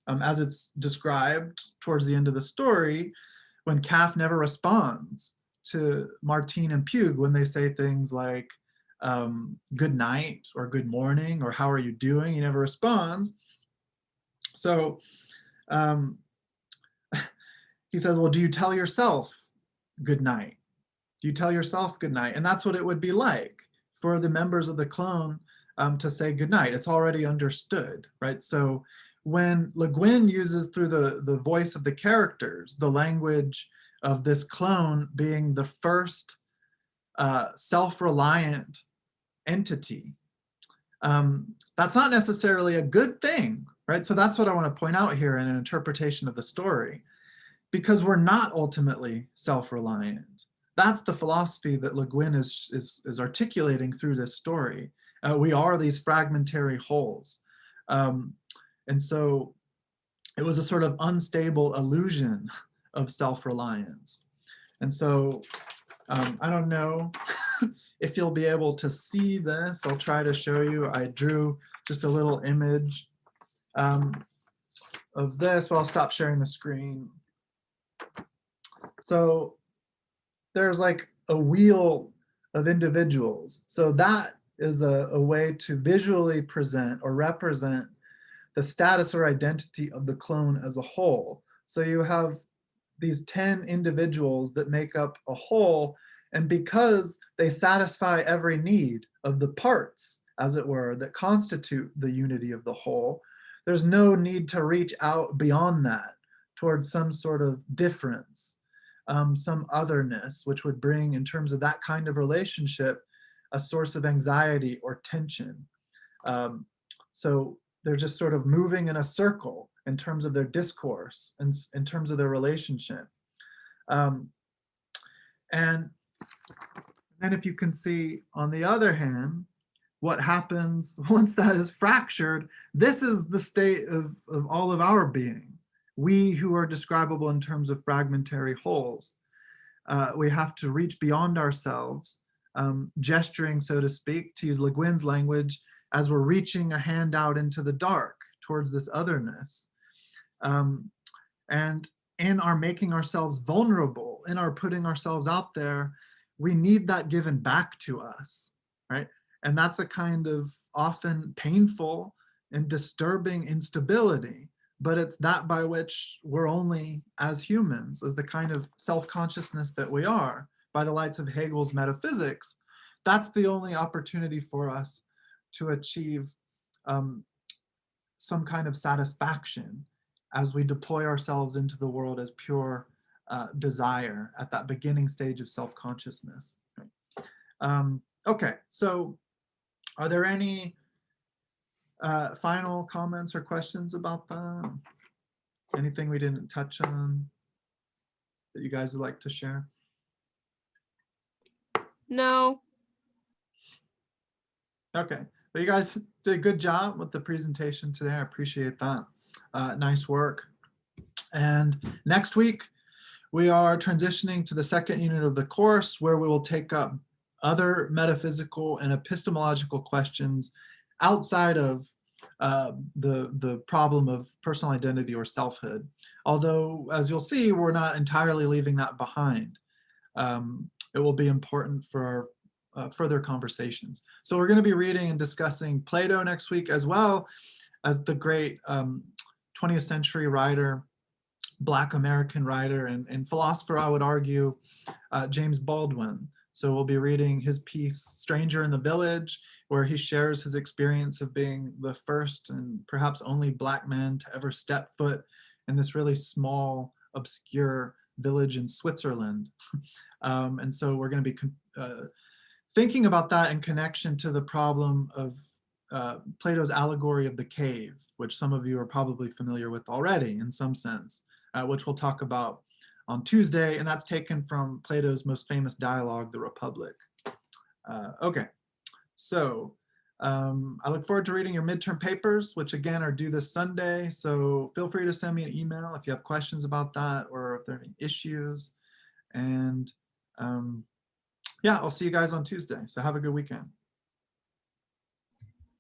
as it's described towards the end of the story, when Kaf never responds to Martine and Pugh when they say things like, good night or good morning or how are you doing? He never responds. So he says, well, do you tell yourself good night? Do you tell yourself good night? And that's what it would be like for the members of the clone to say good night. It's already understood, right? So when Le Guin uses through the voice of the characters, the language of this clone being the first self-reliant entity, that's not necessarily a good thing, right? So that's what I want to point out here in an interpretation of the story, because we're not ultimately self-reliant. That's the philosophy that Le Guin is articulating through this story. We are these fragmentary wholes. And so it was a sort of unstable illusion of self-reliance. And so I don't know if you'll be able to see this. I'll try to show you. I drew just a little image of this, but I'll stop sharing the screen. So there's like a wheel of individuals. So that is a way to visually present or represent the status or identity of the clone as a whole. So you have these 10 individuals that make up a whole, and because they satisfy every need of the parts, as it were, that constitute the unity of the whole, there's no need to reach out beyond that towards some sort of difference, some otherness, which would bring, in terms of that kind of relationship, a source of anxiety or tension. So they're just sort of moving in a circle in terms of their discourse and in terms of their relationship. And then if you can see, on the other hand, what happens once that is fractured, this is the state of all of our being. We who are describable in terms of fragmentary wholes, we have to reach beyond ourselves, gesturing, so to speak, to use Le Guin's language, as we're reaching a hand out into the dark towards this otherness. And in our making ourselves vulnerable, in our putting ourselves out there, we need that given back to us, right? And that's a kind of often painful and disturbing instability, but it's that by which we're only, as humans, as the kind of self-consciousness that we are, by the lights of Hegel's metaphysics, that's the only opportunity for us to achieve some kind of satisfaction as we deploy ourselves into the world as pure desire at that beginning stage of self-consciousness. Okay, so are there any final comments or questions about that? Anything we didn't touch on that you guys would like to share? No. Okay, but you guys did a good job with the presentation today. I appreciate that. Nice work. And next week, we are transitioning to the second unit of the course, where we will take up other metaphysical and epistemological questions outside of the problem of personal identity or selfhood. Although, as you'll see, we're not entirely leaving that behind. It will be important for our further conversations. So we're going to be reading and discussing Plato next week, as well as the great 20th century writer, Black American writer and philosopher, I would argue, James Baldwin. So we'll be reading his piece, Stranger in the Village, where he shares his experience of being the first and perhaps only Black man to ever step foot in this really small, obscure village in Switzerland. And so we're going to be thinking about that in connection to the problem of Plato's allegory of the cave, which some of you are probably familiar with already in some sense, which we'll talk about on Tuesday, and that's taken from Plato's most famous dialogue, The Republic. Okay, so I look forward to reading your midterm papers, which again are due this Sunday, so feel free to send me an email if you have questions about that or if there are any issues. And yeah, I'll see you guys on Tuesday, so have a good weekend.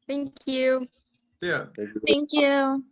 Thank you. See ya. Thank you.